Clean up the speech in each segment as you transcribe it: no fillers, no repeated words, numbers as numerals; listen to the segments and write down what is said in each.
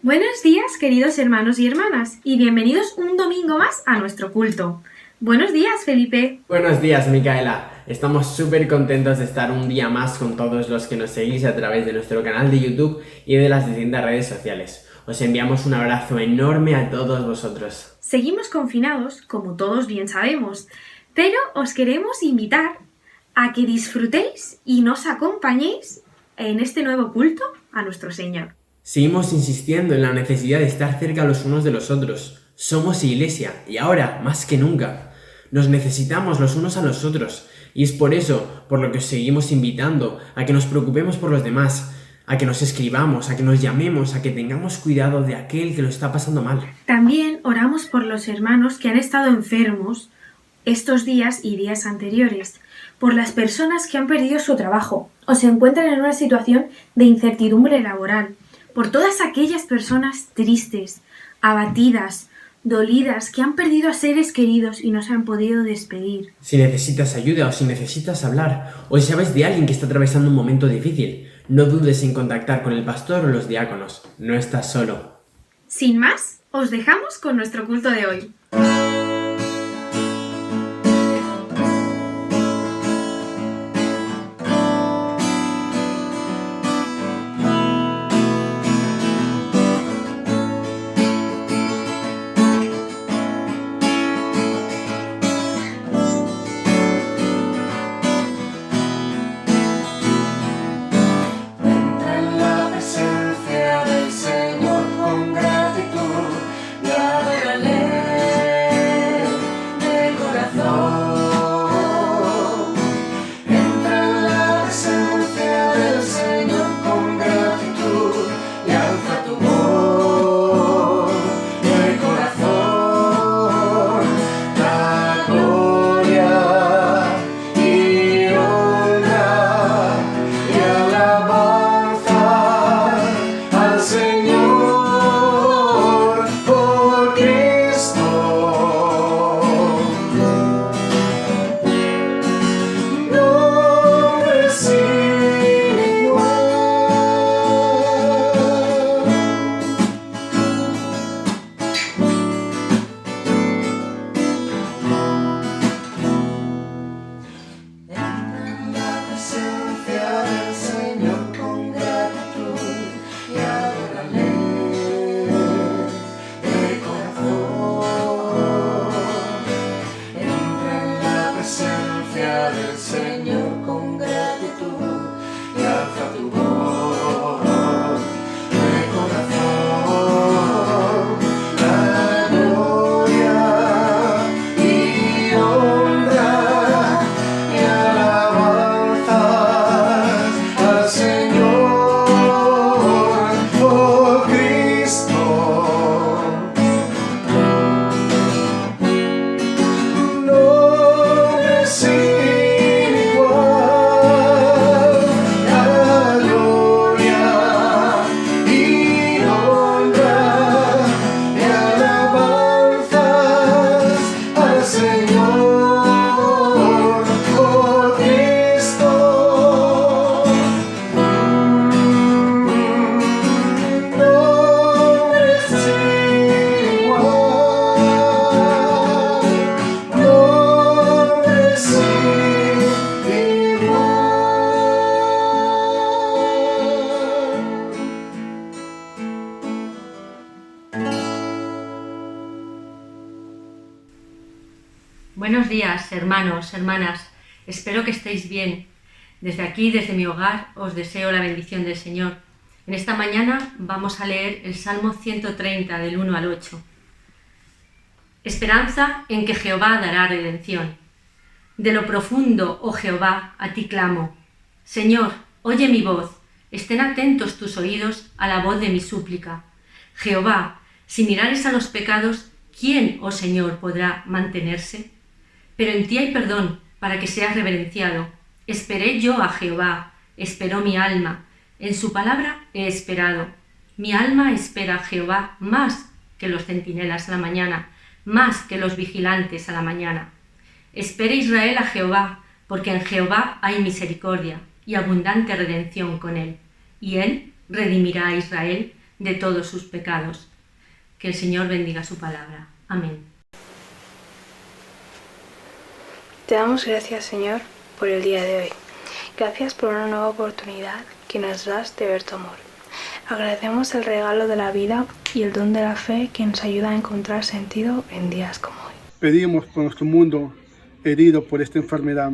Buenos días, queridos hermanos y hermanas, y bienvenidos un domingo más a nuestro culto. Buenos días, Felipe. Buenos días, Micaela. Estamos súper contentos de estar un día más con todos los que nos seguís a través de nuestro canal de YouTube y de las distintas redes sociales. Os enviamos un abrazo enorme a todos vosotros. Seguimos confinados, como todos bien sabemos, pero os queremos invitar a que disfrutéis y nos acompañéis en este nuevo culto a nuestro Señor. Seguimos insistiendo en la necesidad de estar cerca los unos de los otros. Somos iglesia y ahora, más que nunca, nos necesitamos los unos a los otros. Y es por eso por lo que os seguimos invitando a que nos preocupemos por los demás, a que nos escribamos, a que nos llamemos, a que tengamos cuidado de aquel que lo está pasando mal. También oramos por los hermanos que han estado enfermos estos días y días anteriores, por las personas que han perdido su trabajo o se encuentran en una situación de incertidumbre laboral, por todas aquellas personas tristes, abatidas, dolidas, que han perdido a seres queridos y no se han podido despedir. Si necesitas ayuda o si necesitas hablar o si sabes de alguien que está atravesando un momento difícil, no dudes en contactar con el pastor o los diáconos. No estás solo. Sin más, os dejamos con nuestro culto de hoy. Buenos días, hermanos, hermanas. Espero que estéis bien. Desde aquí, desde mi hogar, os deseo la bendición del Señor. En esta mañana vamos a leer el Salmo 130, del 1 al 8. Esperanza en que Jehová dará redención. De lo profundo, oh Jehová, a ti clamo. Señor, oye mi voz. Estén atentos tus oídos a la voz de mi súplica. Jehová, si mirares a los pecados, ¿quién, oh Señor, podrá mantenerse? Pero en ti hay perdón, para que seas reverenciado. Esperé yo a Jehová, esperó mi alma. En su palabra he esperado. Mi alma espera a Jehová más que los centinelas a la mañana, más que los vigilantes a la mañana. Espere Israel a Jehová, porque en Jehová hay misericordia y abundante redención con él. Y él redimirá a Israel de todos sus pecados. Que el Señor bendiga su palabra. Amén. Te damos gracias, Señor, por el día de hoy. Gracias por una nueva oportunidad que nos das de ver tu amor. Agradecemos el regalo de la vida y el don de la fe que nos ayuda a encontrar sentido en días como hoy. Pedimos por nuestro mundo herido por esta enfermedad,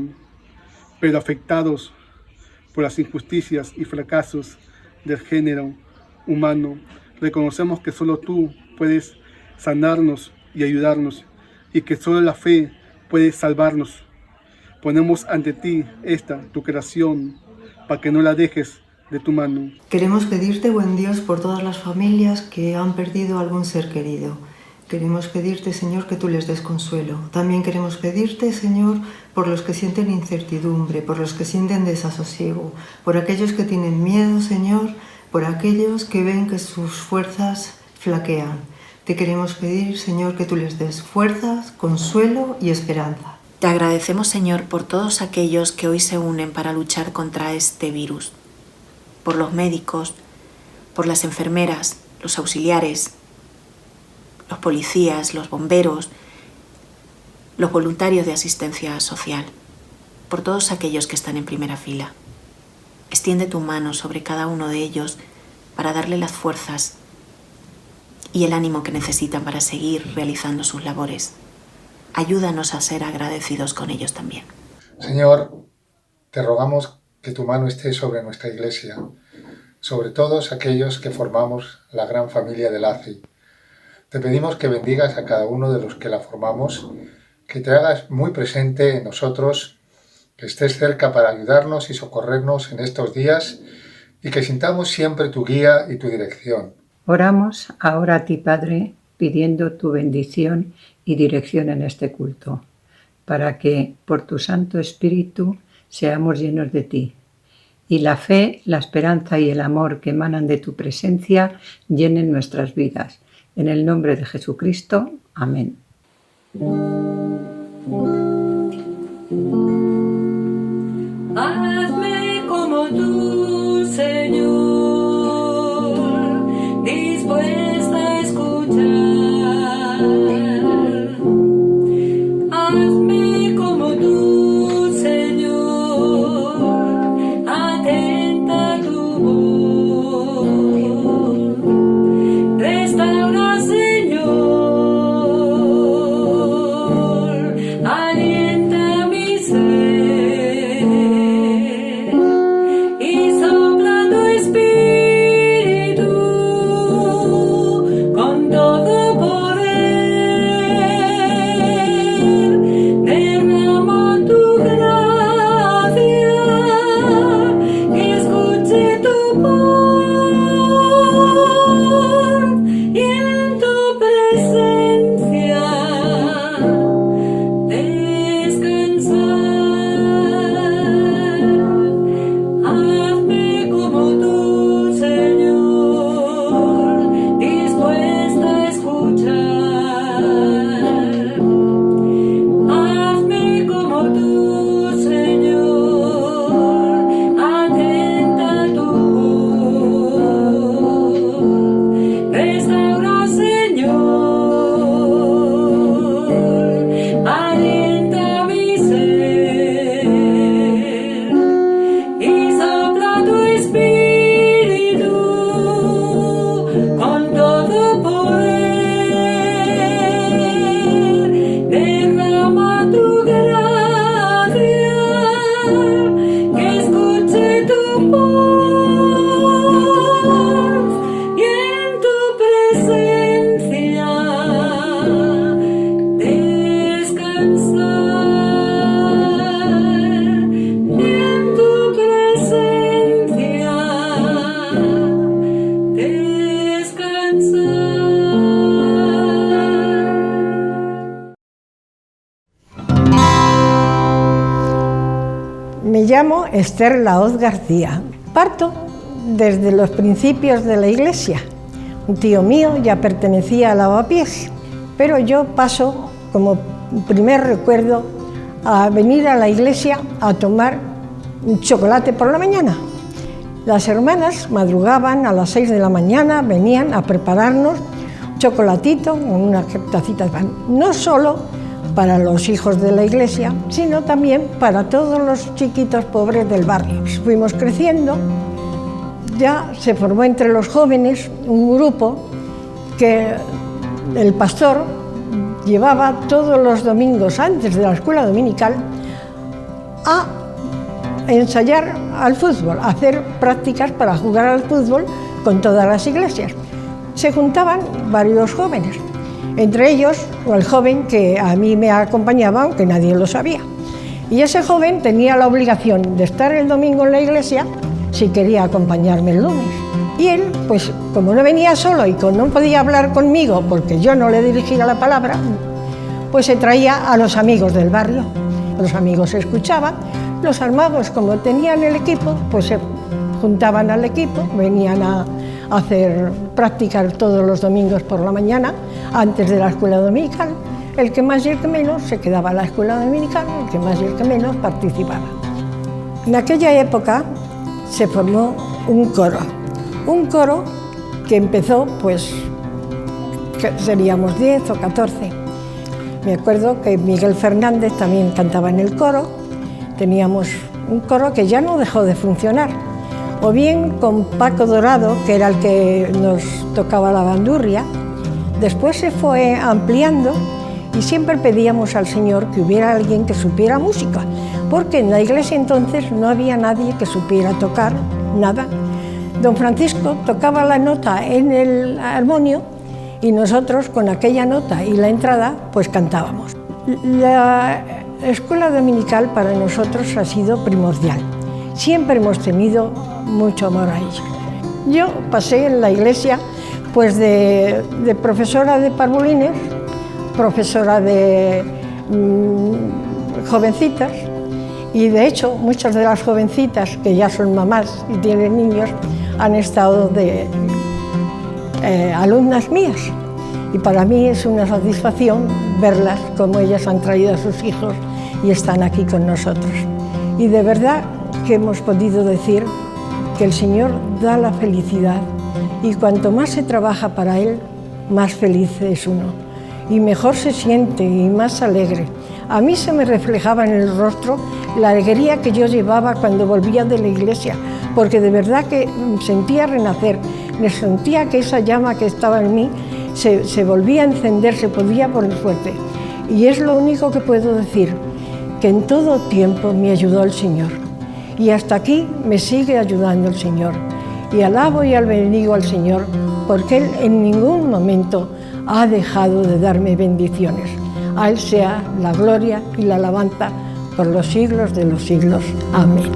pero afectados por las injusticias y fracasos del género humano. Reconocemos que solo tú puedes sanarnos y ayudarnos, y que solo la fe puede salvarnos. Ponemos ante ti tu creación, para que no la dejes de tu mano. Queremos pedirte, buen Dios, por todas las familias que han perdido algún ser querido. Queremos pedirte, Señor, que tú les des consuelo. También queremos pedirte, Señor, por los que sienten incertidumbre, por los que sienten desasosiego, por aquellos que tienen miedo, Señor, por aquellos que ven que sus fuerzas flaquean. Te queremos pedir, Señor, que tú les des fuerzas, consuelo y esperanza. Te agradecemos, Señor, por todos aquellos que hoy se unen para luchar contra este virus, por los médicos, por las enfermeras, los auxiliares, los policías, los bomberos, los voluntarios de asistencia social, por todos aquellos que están en primera fila. Extiende tu mano sobre cada uno de ellos para darle las fuerzas y el ánimo que necesitan para seguir realizando sus labores. Ayúdanos a ser agradecidos con ellos también. Señor, te rogamos que tu mano esté sobre nuestra Iglesia, sobre todos aquellos que formamos la gran familia del ACI. Te pedimos que bendigas a cada uno de los que la formamos, que te hagas muy presente en nosotros, que estés cerca para ayudarnos y socorrernos en estos días y que sintamos siempre tu guía y tu dirección. Oramos ahora a ti, Padre, pidiendo tu bendición y dirección en este culto, para que, por tu Santo Espíritu, seamos llenos de ti, y la fe, la esperanza y el amor que emanan de tu presencia llenen nuestras vidas. En el nombre de Jesucristo. Amén. Hazme como tú, Señor, dispuesta a escuchar. Hazme como tú, Señor, atenta a tu voz. Restaura, Señor, alienta mi ser y sopla tu espíritu con todo poder. Derrama tu gracia, que escuche tu voz y en tu presencia descansar. Hazme como tú, Señor, dispuesta a escuchar. Hazme como tú, Señor, atenta a tu voz. Restaura, Señor, alienta mi ser y sopla tu espíritu con todo poder. Derrama tu gracia, que escuche tu voz y en tu presencia descansar. Y en tu presencia descansar. Me llamo Esther Laoz García. Parto desde los principios de la Iglesia. Un tío mío ya pertenecía a Lavapiés, pero yo paso como primer recuerdo a venir a la iglesia a tomar un chocolate por la mañana. Las hermanas madrugaban a las 6 de la mañana, venían a prepararnos un chocolatito con una tacita de pan, no solo para los hijos de la iglesia, sino también para todos los chiquitos pobres del barrio. Fuimos creciendo, ya se formó entre los jóvenes un grupo que el pastor llevaba todos los domingos antes de la escuela dominical a ensayar al fútbol, a hacer prácticas para jugar al fútbol con todas las iglesias. Se juntaban varios jóvenes, entre ellos el joven que a mí me acompañaba, aunque nadie lo sabía. Y ese joven tenía la obligación de estar el domingo en la iglesia si quería acompañarme el lunes. Y él, pues como no venía solo y no podía hablar conmigo porque yo no le dirigía la palabra, pues se traía a los amigos del barrio. Los amigos escuchaban, los hermanos, como tenían el equipo, pues se juntaban al equipo, venían a hacer prácticas todos los domingos por la mañana, antes de la escuela dominical. El que más y el que menos se quedaba a la escuela dominical, el que más y el que menos participaba. En aquella época se formó un coro que empezó, pues, que seríamos 10 o 14. Me acuerdo que Miguel Fernández también cantaba en el coro. Teníamos un coro que ya no dejó de funcionar, o bien con Paco Dorado, que era el que nos tocaba la bandurria. Después se fue ampliando y siempre pedíamos al Señor que hubiera alguien que supiera música, porque en la iglesia entonces no había nadie que supiera tocar nada. Don Francisco tocaba la nota en el armonio y nosotros con aquella nota y la entrada pues cantábamos. La escuela dominical para nosotros ha sido primordial. Siempre hemos tenido mucho amor a ella. Yo pasé en la iglesia pues de profesora de parvulines, profesora de jovencitas, y de hecho muchas de las jovencitas que ya son mamás y tienen niños han estado de alumnas mías, y para mí es una satisfacción verlas como ellas han traído a sus hijos y están aquí con nosotros. Y de verdad que hemos podido decir que el Señor da la felicidad, y cuanto más se trabaja para Él, más feliz es uno y mejor se siente y más alegre. A mí se me reflejaba en el rostro la alegría que yo llevaba cuando volvía de la iglesia, porque de verdad que sentía renacer, sentía que esa llama que estaba en mí se volvía a encender, se podía poner fuerte. Y es lo único que puedo decir, que en todo tiempo me ayudó el Señor. Y hasta aquí me sigue ayudando el Señor. Y alabo y bendigo al Señor, porque Él en ningún momento ha dejado de darme bendiciones. A Él sea la gloria y la alabanza por los siglos de los siglos. Amén.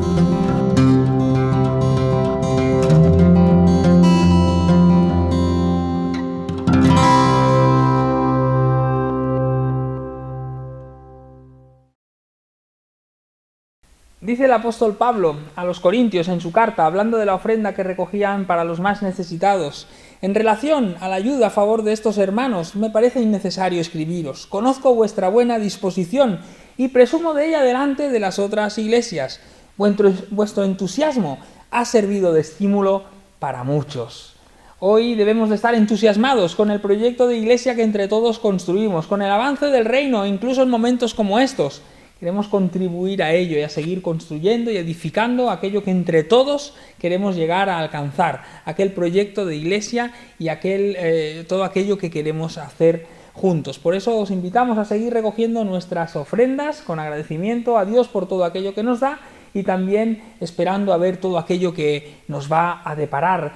Dice el apóstol Pablo a los Corintios en su carta, hablando de la ofrenda que recogían para los más necesitados: en relación a la ayuda a favor de estos hermanos, me parece innecesario escribiros. Conozco vuestra buena disposición y presumo de ella delante de las otras iglesias. Vuestro entusiasmo ha servido de estímulo para muchos. Hoy debemos de estar entusiasmados con el proyecto de iglesia que entre todos construimos, con el avance del reino, incluso en momentos como estos. Queremos contribuir a ello y a seguir construyendo y edificando aquello que entre todos queremos llegar a alcanzar, aquel proyecto de iglesia y todo aquello que queremos hacer juntos. Por eso os invitamos a seguir recogiendo nuestras ofrendas con agradecimiento a Dios por todo aquello que nos da, y también esperando a ver todo aquello que nos va a deparar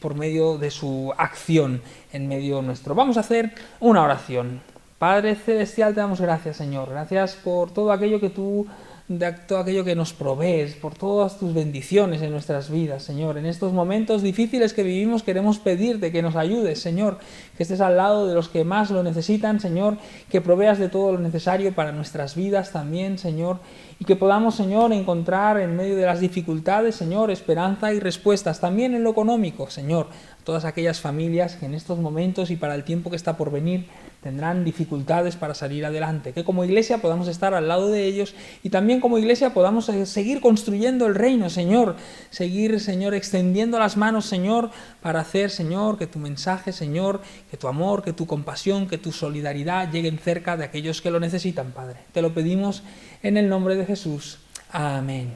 por medio de su acción en medio nuestro. Vamos a hacer una oración. Padre Celestial, te damos gracias, Señor. Gracias por todo aquello que nos provees, por todas tus bendiciones en nuestras vidas, Señor. En estos momentos difíciles que vivimos queremos pedirte que nos ayudes, Señor, que estés al lado de los que más lo necesitan, Señor, que proveas de todo lo necesario para nuestras vidas también, Señor, y que podamos, Señor, encontrar en medio de las dificultades, Señor, esperanza y respuestas, también en lo económico, Señor, todas aquellas familias que en estos momentos y para el tiempo que está por venir tendrán dificultades para salir adelante, que como iglesia podamos estar al lado de ellos y también como iglesia podamos seguir construyendo el reino, Señor, seguir, Señor, extendiendo las manos, Señor, para hacer, Señor, que tu mensaje, Señor, que tu amor, que tu compasión, que tu solidaridad lleguen cerca de aquellos que lo necesitan, Padre. Te lo pedimos en el nombre de Jesús. Amén.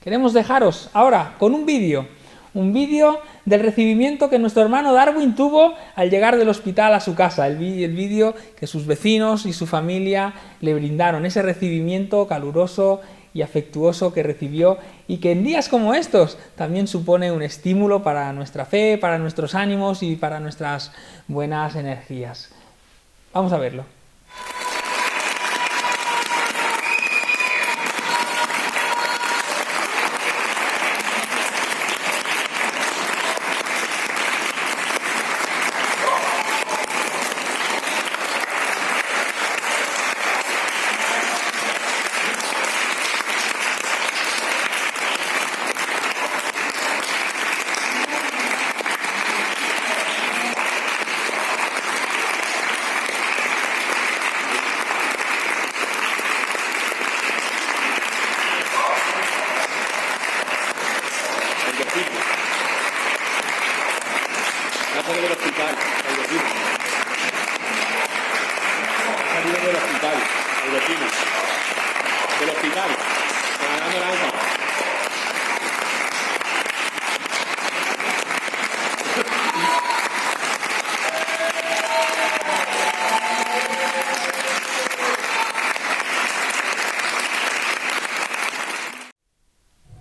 Queremos dejaros ahora con un vídeo del recibimiento que nuestro hermano Darwin tuvo al llegar del hospital a su casa, el vídeo que sus vecinos y su familia le brindaron, ese recibimiento caluroso y afectuoso que recibió y que en días como estos también supone un estímulo para nuestra fe, para nuestros ánimos y para nuestras buenas energías. Vamos a verlo.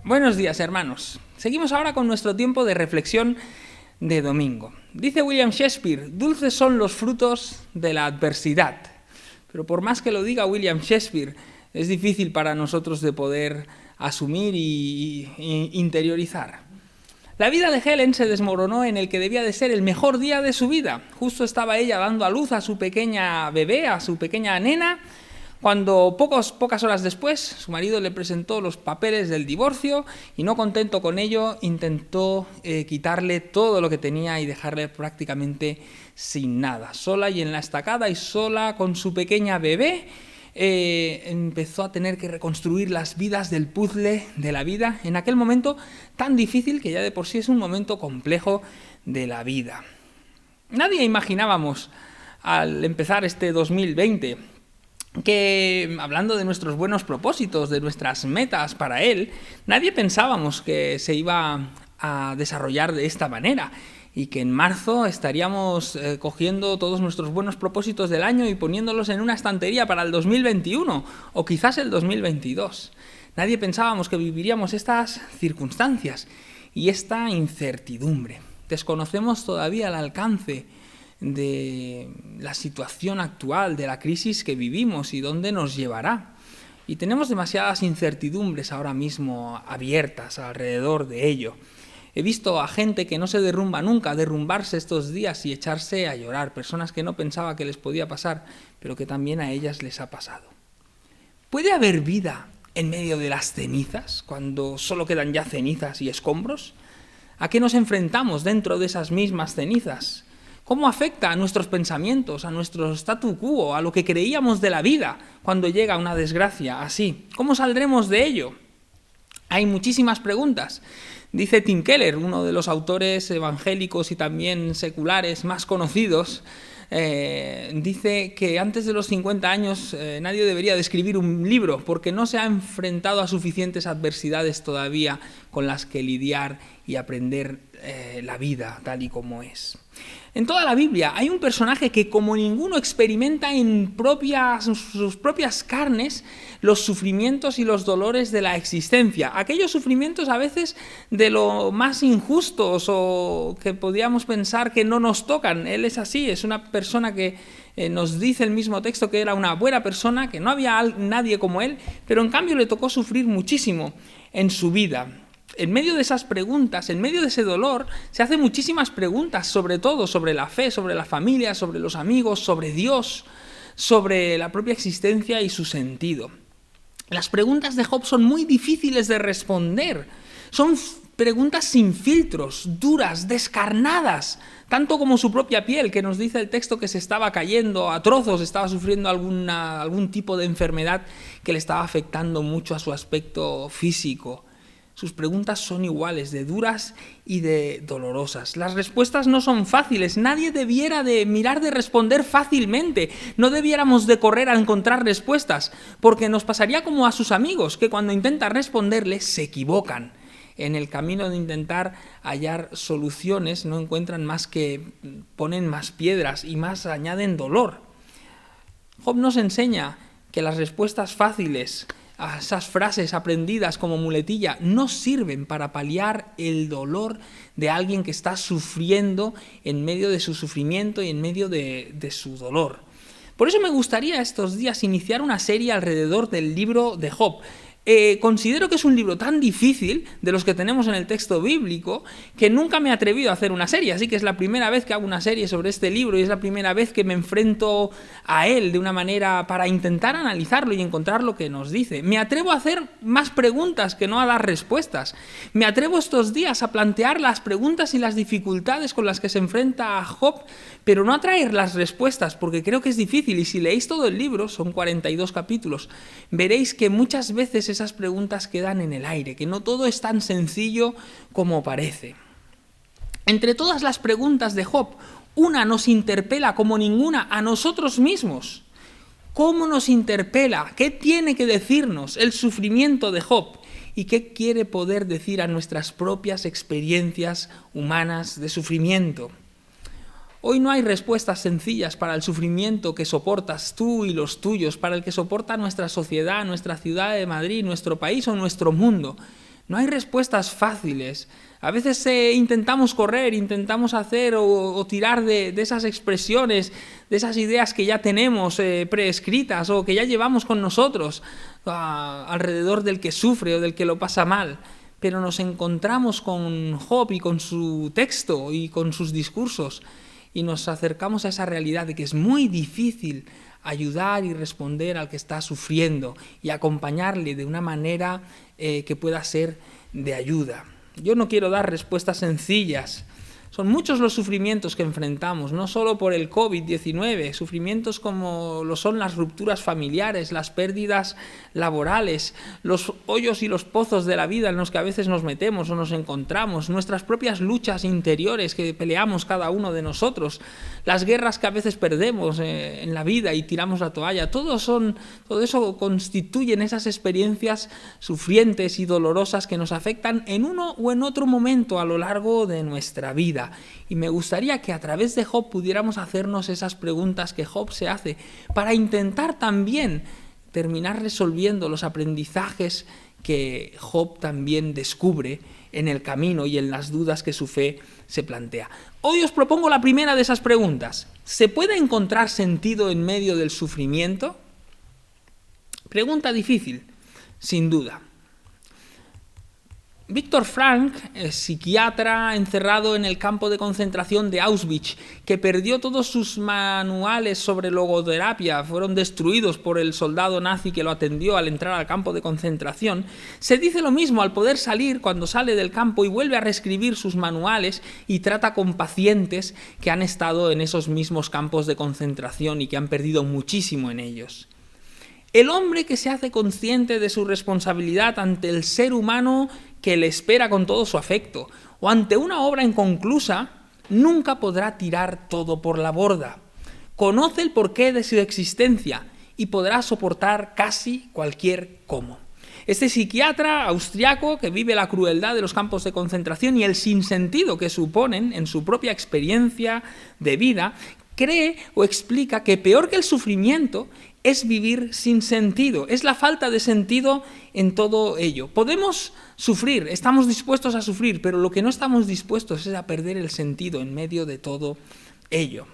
Buenos días, hermanos. Seguimos ahora con nuestro tiempo de reflexión de domingo. Dice William Shakespeare, dulces son los frutos de la adversidad. Pero por más que lo diga William Shakespeare, es difícil para nosotros de poder asumir y interiorizar. La vida de Helen se desmoronó en el que debía de ser el mejor día de su vida. Justo estaba ella dando a luz a su pequeña bebé, a su pequeña nena, cuando pocas horas después su marido le presentó los papeles del divorcio y no contento con ello intentó quitarle todo lo que tenía y dejarle prácticamente sin nada. Sola y en la estacada y sola con su pequeña bebé empezó a tener que reconstruir las vidas del puzzle de la vida en aquel momento tan difícil que ya de por sí es un momento complejo de la vida. Nadie imaginábamos al empezar este 2020 que, hablando de nuestros buenos propósitos, de nuestras metas para él, nadie pensábamos que se iba a desarrollar de esta manera y que en marzo estaríamos cogiendo todos nuestros buenos propósitos del año y poniéndolos en una estantería para el 2021 o quizás el 2022. Nadie pensábamos que viviríamos estas circunstancias y esta incertidumbre. Desconocemos todavía el alcance de la situación actual, de la crisis que vivimos y dónde nos llevará. Y tenemos demasiadas incertidumbres ahora mismo abiertas alrededor de ello. He visto a gente que no se derrumba nunca, derrumbarse estos días y echarse a llorar, personas que no pensaba que les podía pasar, pero que también a ellas les ha pasado. ¿Puede haber vida en medio de las cenizas, cuando solo quedan ya cenizas y escombros? ¿A qué nos enfrentamos dentro de esas mismas cenizas? ¿Cómo afecta a nuestros pensamientos, a nuestro statu quo, a lo que creíamos de la vida cuando llega una desgracia así? ¿Cómo saldremos de ello? Hay muchísimas preguntas. Dice Tim Keller, uno de los autores evangélicos y también seculares más conocidos, dice que antes de los 50 años nadie debería de escribir un libro porque no se ha enfrentado a suficientes adversidades todavía con las que lidiar y aprender la vida tal y como es. En toda la Biblia hay un personaje que como ninguno experimenta en sus propias carnes los sufrimientos y los dolores de la existencia. Aquellos sufrimientos a veces de lo más injustos o que podríamos pensar que no nos tocan. Él es así, es una persona que nos dice el mismo texto que era una buena persona, que no había nadie como él, pero en cambio le tocó sufrir muchísimo en su vida. En medio de esas preguntas, en medio de ese dolor, se hacen muchísimas preguntas, sobre todo sobre la fe, sobre la familia, sobre los amigos, sobre Dios, sobre la propia existencia y su sentido. Las preguntas de Job son muy difíciles de responder. Son preguntas sin filtros, duras, descarnadas, tanto como su propia piel, que nos dice el texto que se estaba cayendo a trozos, estaba sufriendo algún tipo de enfermedad que le estaba afectando mucho a su aspecto físico. Sus preguntas son iguales, de duras y de dolorosas. Las respuestas no son fáciles, nadie debiera de mirar de responder fácilmente, no debiéramos de correr a encontrar respuestas, porque nos pasaría como a sus amigos, que cuando intentan responderles se equivocan. En el camino de intentar hallar soluciones no encuentran más que ponen más piedras y más añaden dolor. Job nos enseña que las respuestas fáciles a esas frases aprendidas como muletilla no sirven para paliar el dolor de alguien que está sufriendo en medio de su sufrimiento y en medio de su dolor. Por eso me gustaría estos días iniciar una serie alrededor del libro de Job. Considero que es un libro tan difícil, de los que tenemos en el texto bíblico, que nunca me he atrevido a hacer una serie, así que es la primera vez que hago una serie sobre este libro y es la primera vez que me enfrento a él de una manera para intentar analizarlo y encontrar lo que nos dice. Me atrevo a hacer más preguntas que no a dar respuestas. Me atrevo estos días a plantear las preguntas y las dificultades con las que se enfrenta a Job, pero no a traer las respuestas, porque creo que es difícil, y si leéis todo el libro, son 42 capítulos, veréis que muchas veces esas preguntas quedan en el aire, que no todo es tan sencillo como parece. Entre todas las preguntas de Job, una nos interpela como ninguna a nosotros mismos. ¿Cómo nos interpela? ¿Qué tiene que decirnos el sufrimiento de Job? ¿Y qué quiere poder decir a nuestras propias experiencias humanas de sufrimiento? Hoy no hay respuestas sencillas para el sufrimiento que soportas tú y los tuyos, para el que soporta nuestra sociedad, nuestra ciudad de Madrid, nuestro país o nuestro mundo. No hay respuestas fáciles. A veces intentamos correr, intentamos hacer o tirar de esas expresiones, de esas ideas que ya tenemos preescritas o que ya llevamos con nosotros alrededor del que sufre o del que lo pasa mal. Pero nos encontramos con Job y con su texto y con sus discursos, y nos acercamos a esa realidad de que es muy difícil ayudar y responder al que está sufriendo y acompañarle de una manera que pueda ser de ayuda. Yo no quiero dar respuestas sencillas. Son muchos los sufrimientos que enfrentamos, no solo por el COVID-19, sufrimientos como lo son las rupturas familiares, las pérdidas laborales, los hoyos y los pozos de la vida en los que a veces nos metemos o nos encontramos, nuestras propias luchas interiores que peleamos cada uno de nosotros, las guerras que a veces perdemos en la vida y tiramos la toalla. Todo eso constituyen esas experiencias sufrientes y dolorosas que nos afectan en uno o en otro momento a lo largo de nuestra vida. Y me gustaría que a través de Job pudiéramos hacernos esas preguntas que Job se hace para intentar también terminar resolviendo los aprendizajes que Job también descubre en el camino y en las dudas que su fe se plantea. Hoy os propongo la primera de esas preguntas. ¿Se puede encontrar sentido en medio del sufrimiento? Pregunta difícil, sin duda. Viktor Frankl, psiquiatra encerrado en el campo de concentración de Auschwitz, que perdió todos sus manuales sobre logoterapia, fueron destruidos por el soldado nazi que lo atendió al entrar al campo de concentración, se dice lo mismo al poder salir cuando sale del campo y vuelve a reescribir sus manuales y trata con pacientes que han estado en esos mismos campos de concentración y que han perdido muchísimo en ellos. El hombre que se hace consciente de su responsabilidad ante el ser humano que le espera con todo su afecto, o ante una obra inconclusa, nunca podrá tirar todo por la borda. Conoce el porqué de su existencia y podrá soportar casi cualquier cómo. Este psiquiatra austriaco que vive la crueldad de los campos de concentración y el sinsentido que suponen en su propia experiencia de vida, cree o explica que peor que el sufrimiento es vivir sin sentido, es la falta de sentido en todo ello. Podemos sufrir, estamos dispuestos a sufrir, pero lo que no estamos dispuestos es a perder el sentido en medio de todo ello.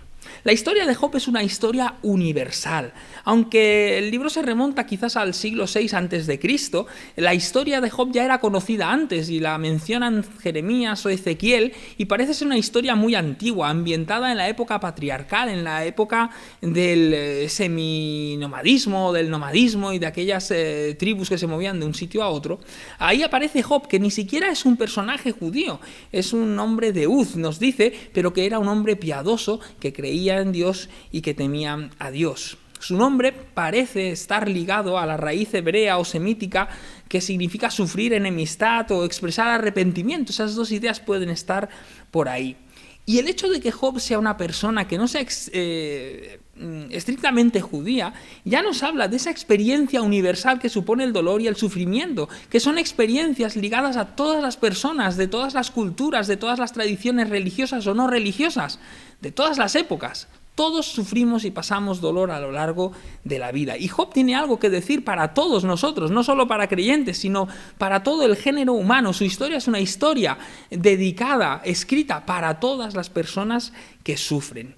La historia de Job es una historia universal. Aunque el libro se remonta quizás al siglo VI a.C., la historia de Job ya era conocida antes y la mencionan Jeremías o Ezequiel, y parece ser una historia muy antigua, ambientada en la época patriarcal, en la época del seminomadismo, del nomadismo y de aquellas tribus que se movían de un sitio a otro. Ahí aparece Job, que ni siquiera es un personaje judío, es un hombre de Uz, nos dice, pero que era un hombre piadoso, que creía en Dios y que temía a Dios. Su nombre parece estar ligado a la raíz hebrea o semítica que significa sufrir enemistad o expresar arrepentimiento. Esas dos ideas pueden estar por ahí. Y el hecho de que Job sea una persona que no sea estrictamente judía, ya nos habla de esa experiencia universal que supone el dolor y el sufrimiento, que son experiencias ligadas a todas las personas, de todas las culturas, de todas las tradiciones religiosas o no religiosas, de todas las épocas. Todos sufrimos y pasamos dolor a lo largo de la vida. Y Job tiene algo que decir para todos nosotros, no solo para creyentes, sino para todo el género humano. Su historia es una historia dedicada, escrita para todas las personas que sufren.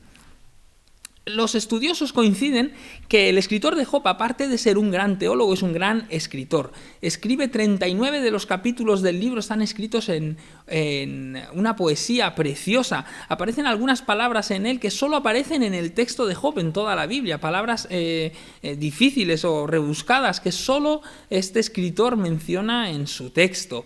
Los estudiosos coinciden que el escritor de Job, aparte de ser un gran teólogo, es un gran escritor. Escribe 39 de los capítulos del libro, están escritos en una poesía preciosa. Aparecen algunas palabras en él que solo aparecen en el texto de Job, en toda la Biblia, palabras difíciles o rebuscadas que solo este escritor menciona en su texto.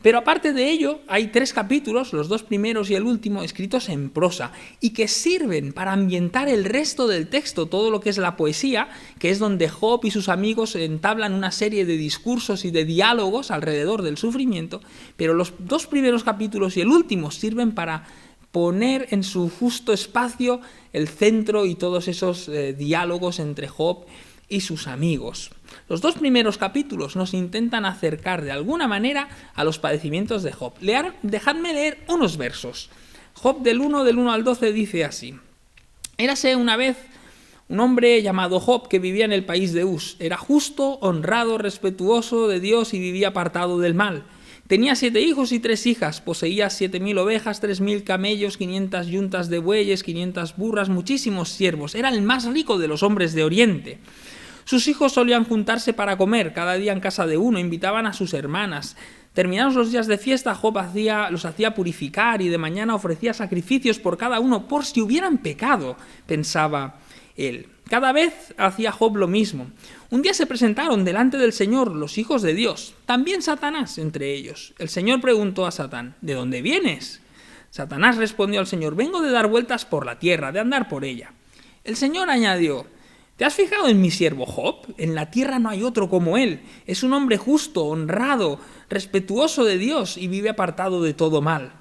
Pero aparte de ello, hay 3 capítulos, los 2 primeros y el último, escritos en prosa, y que sirven para ambientar el resto del texto, todo lo que es la poesía, que es donde Job y sus amigos entablan una serie de discursos y de diálogos alrededor del sufrimiento, pero los 2 primeros capítulos y el último sirven para poner en su justo espacio el centro y todos esos diálogos entre Job y sus amigos. Los 2 primeros capítulos nos intentan acercar de alguna manera a los padecimientos de Job. Dejadme leer unos versos. Job del 1 al 12 dice así: Érase una vez un hombre llamado Job que vivía en el país de Uz. Era justo, honrado, respetuoso de Dios y vivía apartado del mal. Tenía 7 hijos y 3 hijas, poseía 7.000 ovejas, 3.000 camellos, 500 yuntas de bueyes, 500 burras, muchísimos siervos. Era el más rico de los hombres de Oriente. Sus hijos solían juntarse para comer, cada día en casa de uno, invitaban a sus hermanas. Terminados los días de fiesta, Job los hacía purificar y de mañana ofrecía sacrificios por cada uno, por si hubieran pecado, pensaba él. Cada vez hacía Job lo mismo. Un día se presentaron delante del Señor los hijos de Dios, también Satanás entre ellos. El Señor preguntó a Satán: ¿de dónde vienes? Satanás respondió al Señor: vengo de dar vueltas por la tierra, de andar por ella. El Señor añadió: ¿te has fijado en mi siervo Job? En la tierra no hay otro como él. Es un hombre justo, honrado, respetuoso de Dios y vive apartado de todo mal.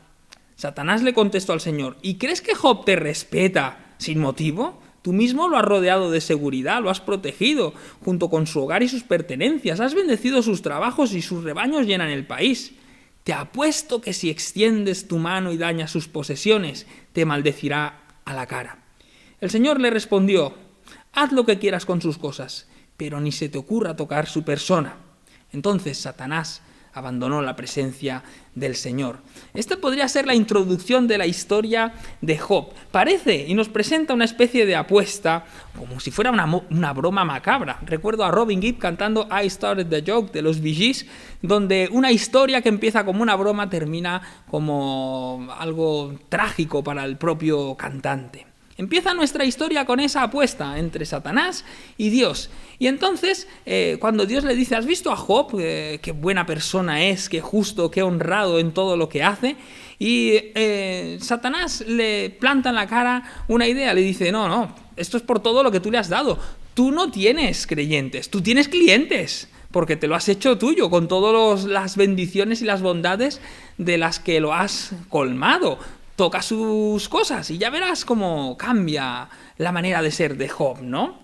Satanás le contestó al Señor: ¿y crees que Job te respeta sin motivo? Tú mismo lo has rodeado de seguridad, lo has protegido, junto con su hogar y sus pertenencias. Has bendecido sus trabajos y sus rebaños llenan el país. Te apuesto que si extiendes tu mano y dañas sus posesiones, te maldecirá a la cara. El Señor le respondió: haz lo que quieras con sus cosas, pero ni se te ocurra tocar su persona. Entonces Satanás abandonó la presencia del Señor. Esta podría ser la introducción de la historia de Job. Parece y nos presenta una especie de apuesta, como si fuera una broma macabra. Recuerdo a Robin Gibb cantando I Started the Joke de los Bee Gees, donde una historia que empieza como una broma termina como algo trágico para el propio cantante. Empieza nuestra historia con esa apuesta entre Satanás y Dios. Y entonces, cuando Dios le dice: ¿has visto a Job? Qué buena persona es, qué justo, qué honrado en todo lo que hace. Y Satanás le planta en la cara una idea, le dice: no, esto es por todo lo que tú le has dado. Tú no tienes creyentes, tú tienes clientes, porque te lo has hecho tuyo, con todas las bendiciones y las bondades de las que lo has colmado. Toca sus cosas y ya verás cómo cambia la manera de ser de Job, ¿no?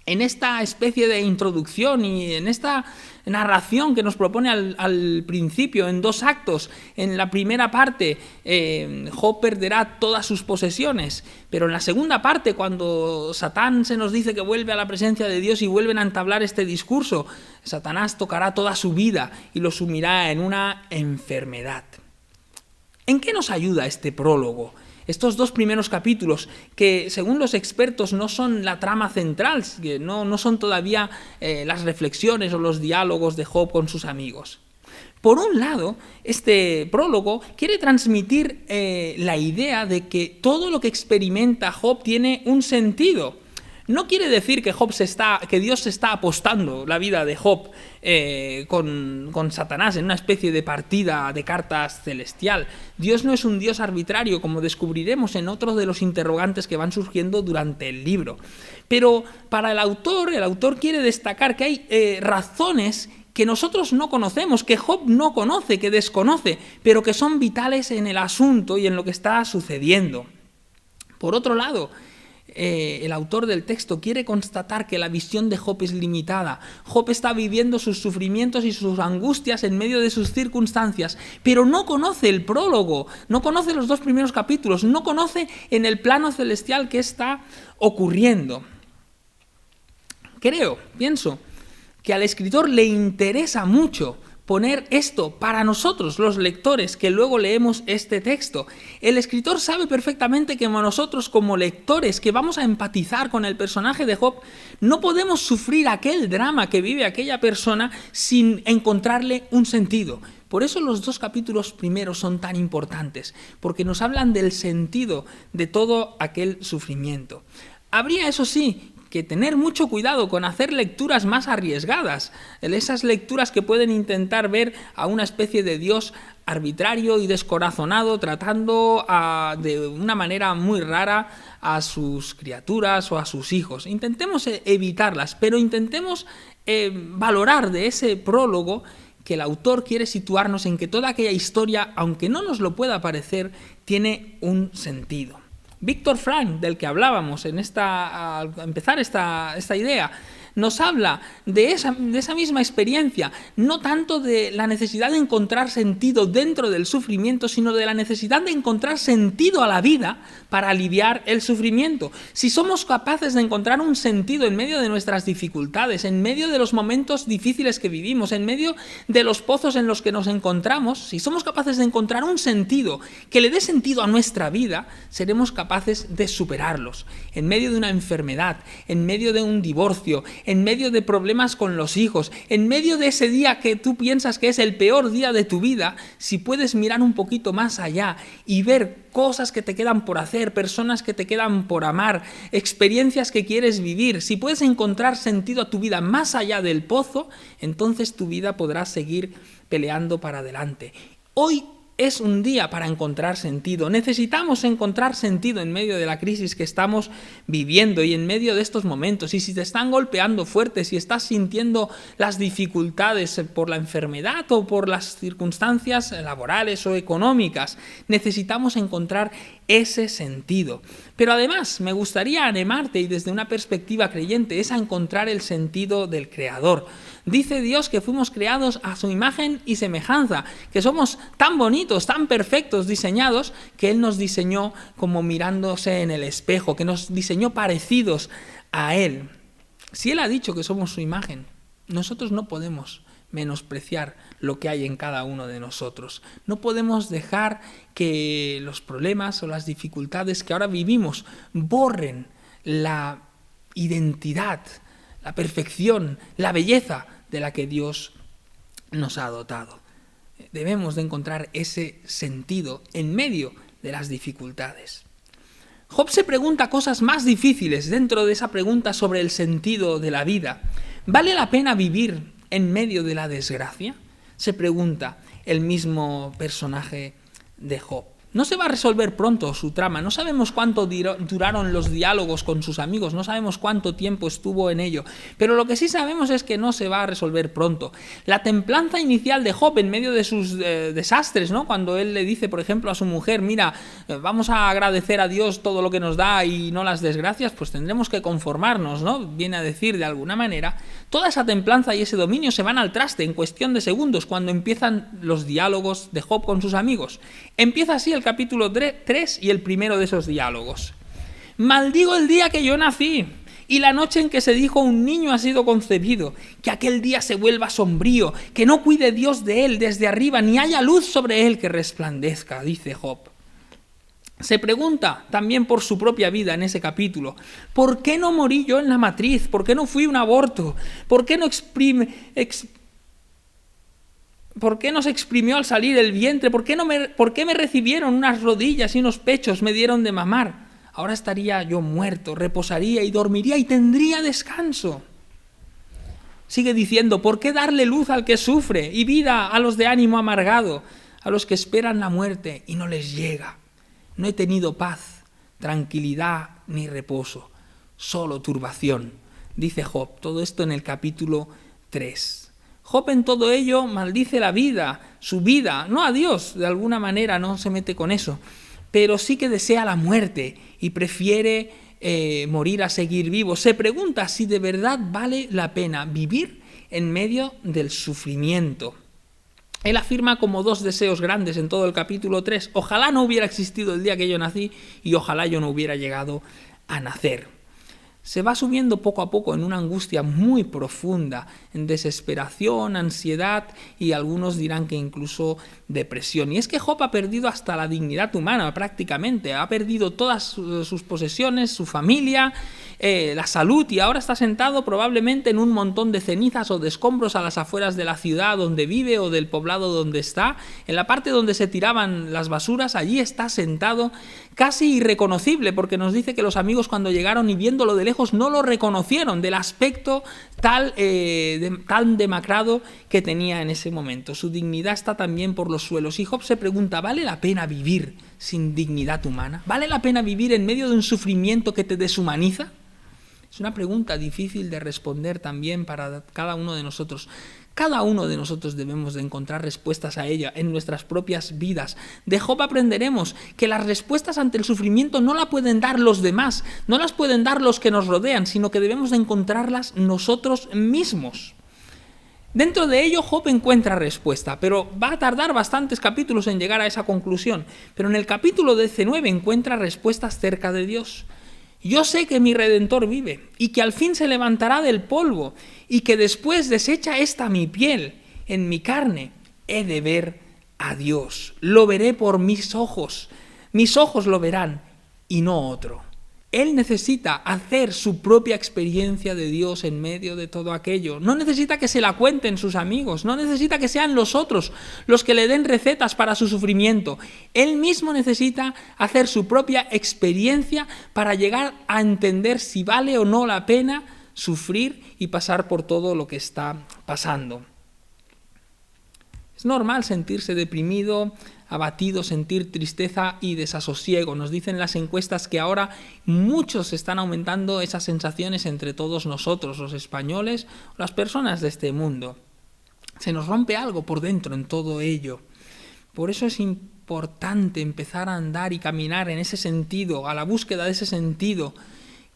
En esta especie de introducción y en esta narración que nos propone al principio, en 2 actos, en la primera parte Job perderá todas sus posesiones, pero en la segunda parte, cuando Satán se nos dice que vuelve a la presencia de Dios y vuelven a entablar este discurso, Satanás tocará toda su vida y lo sumirá en una enfermedad. ¿En qué nos ayuda este prólogo? estos 2 primeros capítulos, que según los expertos no son la trama central, que no son todavía las reflexiones o los diálogos de Job con sus amigos. Por un lado, este prólogo quiere transmitir la idea de que todo lo que experimenta Job tiene un sentido. No quiere decir que Dios se está apostando la vida de Job con Satanás en una especie de partida de cartas celestial. Dios no es un Dios arbitrario, como descubriremos en otros de los interrogantes que van surgiendo durante el libro. Pero para el autor quiere destacar que hay razones que nosotros no conocemos, que Job no conoce, que desconoce, pero que son vitales en el asunto y en lo que está sucediendo. Por otro lado, el autor del texto quiere constatar que la visión de Job es limitada. Job está viviendo sus sufrimientos y sus angustias en medio de sus circunstancias, pero no conoce el prólogo, no conoce los 2 primeros capítulos, no conoce en el plano celestial qué está ocurriendo. Pienso que al escritor le interesa mucho poner esto para nosotros, los lectores, que luego leemos este texto. El escritor sabe perfectamente que nosotros, como lectores, que vamos a empatizar con el personaje de Job, no podemos sufrir aquel drama que vive aquella persona sin encontrarle un sentido. Por eso los 2 capítulos primeros son tan importantes, porque nos hablan del sentido de todo aquel sufrimiento. Habría, eso sí, que tener mucho cuidado con hacer lecturas más arriesgadas, esas lecturas que pueden intentar ver a una especie de Dios arbitrario y descorazonado, tratando de una manera muy rara a sus criaturas o a sus hijos. Intentemos evitarlas, pero intentemos valorar de ese prólogo que el autor quiere situarnos en que toda aquella historia, aunque no nos lo pueda parecer, tiene un sentido. Viktor Frankl, del que hablábamos al empezar esta idea, nos habla de esa misma experiencia, no tanto de la necesidad de encontrar sentido dentro del sufrimiento, sino de la necesidad de encontrar sentido a la vida para aliviar el sufrimiento. Si somos capaces de encontrar un sentido en medio de nuestras dificultades, en medio de los momentos difíciles que vivimos, en medio de los pozos en los que nos encontramos, si somos capaces de encontrar un sentido que le dé sentido a nuestra vida, seremos capaces de superarlos. En medio de una enfermedad, en medio de un divorcio, en medio de problemas con los hijos, en medio de ese día que tú piensas que es el peor día de tu vida, si puedes mirar un poquito más allá y ver cosas que te quedan por hacer, personas que te quedan por amar, experiencias que quieres vivir, si puedes encontrar sentido a tu vida más allá del pozo, entonces tu vida podrá seguir peleando para adelante. Hoy es un día para encontrar sentido. Necesitamos encontrar sentido en medio de la crisis que estamos viviendo y en medio de estos momentos. Y si te están golpeando fuerte, si estás sintiendo las dificultades por la enfermedad o por las circunstancias laborales o económicas, necesitamos encontrar ese sentido. Pero además me gustaría animarte, y desde una perspectiva creyente, es a encontrar el sentido del Creador. Dice Dios que fuimos creados a su imagen y semejanza, que somos tan bonitos, tan perfectos, diseñados, que Él nos diseñó como mirándose en el espejo, que nos diseñó parecidos a Él. Si Él ha dicho que somos su imagen, nosotros no podemos menospreciar lo que hay en cada uno de nosotros. No podemos dejar que los problemas o las dificultades que ahora vivimos borren la identidad, la perfección, la belleza de la que Dios nos ha dotado. Debemos de encontrar ese sentido en medio de las dificultades. Job se pregunta cosas más difíciles dentro de esa pregunta sobre el sentido de la vida. ¿Vale la pena vivir en medio de la desgracia? Se pregunta el mismo personaje de Job. No se va a resolver pronto su trama, no sabemos cuánto duraron los diálogos con sus amigos, no sabemos cuánto tiempo estuvo en ello, pero lo que sí sabemos es que no se va a resolver pronto. La templanza inicial de Job en medio de sus desastres, ¿no? Cuando él le dice, por ejemplo, a su mujer, mira, vamos a agradecer a Dios todo lo que nos da y no las desgracias, pues tendremos que conformarnos, ¿no? Viene a decir de alguna manera. Toda esa templanza y ese dominio se van al traste en cuestión de segundos cuando empiezan los diálogos de Job con sus amigos. Empieza así el capítulo 3 y el primero de esos diálogos. Maldigo el día que yo nací y la noche en que se dijo un niño ha sido concebido, que aquel día se vuelva sombrío, que no cuide Dios de él desde arriba, ni haya luz sobre él que resplandezca, dice Job. Se pregunta también por su propia vida en ese capítulo: ¿por qué no morí yo en la matriz? ¿Por qué no fui un aborto? ¿Por qué no ¿Por qué no se exprimió al salir el vientre? ¿Por qué me recibieron unas rodillas y unos pechos me dieron de mamar? Ahora estaría yo muerto, reposaría y dormiría y tendría descanso. Sigue diciendo: ¿por qué darle luz al que sufre y vida a los de ánimo amargado, a los que esperan la muerte y no les llega? No he tenido paz, tranquilidad ni reposo, solo turbación, dice Job. Todo esto en el capítulo 3. Job en todo ello maldice la vida, su vida, no a Dios, de alguna manera no se mete con eso, pero sí que desea la muerte y prefiere morir a seguir vivo. Se pregunta si de verdad vale la pena vivir en medio del sufrimiento. Él afirma como dos deseos grandes en todo el capítulo 3. Ojalá no hubiera existido el día que yo nací y ojalá yo no hubiera llegado a nacer. Se va subiendo poco a poco en una angustia muy profunda, en desesperación, ansiedad y algunos dirán que incluso depresión. Y es que Job ha perdido hasta la dignidad humana prácticamente, ha perdido todas sus posesiones, su familia, la salud, y ahora está sentado probablemente en un montón de cenizas o de escombros a las afueras de la ciudad donde vive o del poblado donde está. En la parte donde se tiraban las basuras, allí está sentado, casi irreconocible, porque nos dice que los amigos cuando llegaron y viéndolo de lejos no lo reconocieron del aspecto tan demacrado que tenía en ese momento. Su dignidad está también por los suelos. Y Job se pregunta: ¿vale la pena vivir sin dignidad humana? ¿Vale la pena vivir en medio de un sufrimiento que te deshumaniza? Es una pregunta difícil de responder también para cada uno de nosotros. Cada uno de nosotros debemos de encontrar respuestas a ella en nuestras propias vidas. De Job aprenderemos que las respuestas ante el sufrimiento no la pueden dar los demás, no las pueden dar los que nos rodean, sino que debemos de encontrarlas nosotros mismos. Dentro de ello Job encuentra respuesta, pero va a tardar bastantes capítulos en llegar a esa conclusión. Pero en el capítulo 19 encuentra respuestas cerca de Dios. Yo sé que mi Redentor vive y que al fin se levantará del polvo y que después deshecha esta mi piel, en mi carne he de ver a Dios. Lo veré por mis ojos lo verán y no otro. Él necesita hacer su propia experiencia de Dios en medio de todo aquello. No necesita que se la cuenten sus amigos, no necesita que sean los otros los que le den recetas para su sufrimiento. Él mismo necesita hacer su propia experiencia para llegar a entender si vale o no la pena sufrir y pasar por todo lo que está pasando. Es normal sentirse deprimido, abatido, sentir tristeza y desasosiego. Nos dicen las encuestas que ahora muchos están aumentando esas sensaciones entre todos nosotros, los españoles, las personas de este mundo. Se nos rompe algo por dentro en todo ello. Por eso es importante empezar a andar y caminar en ese sentido, a la búsqueda de ese sentido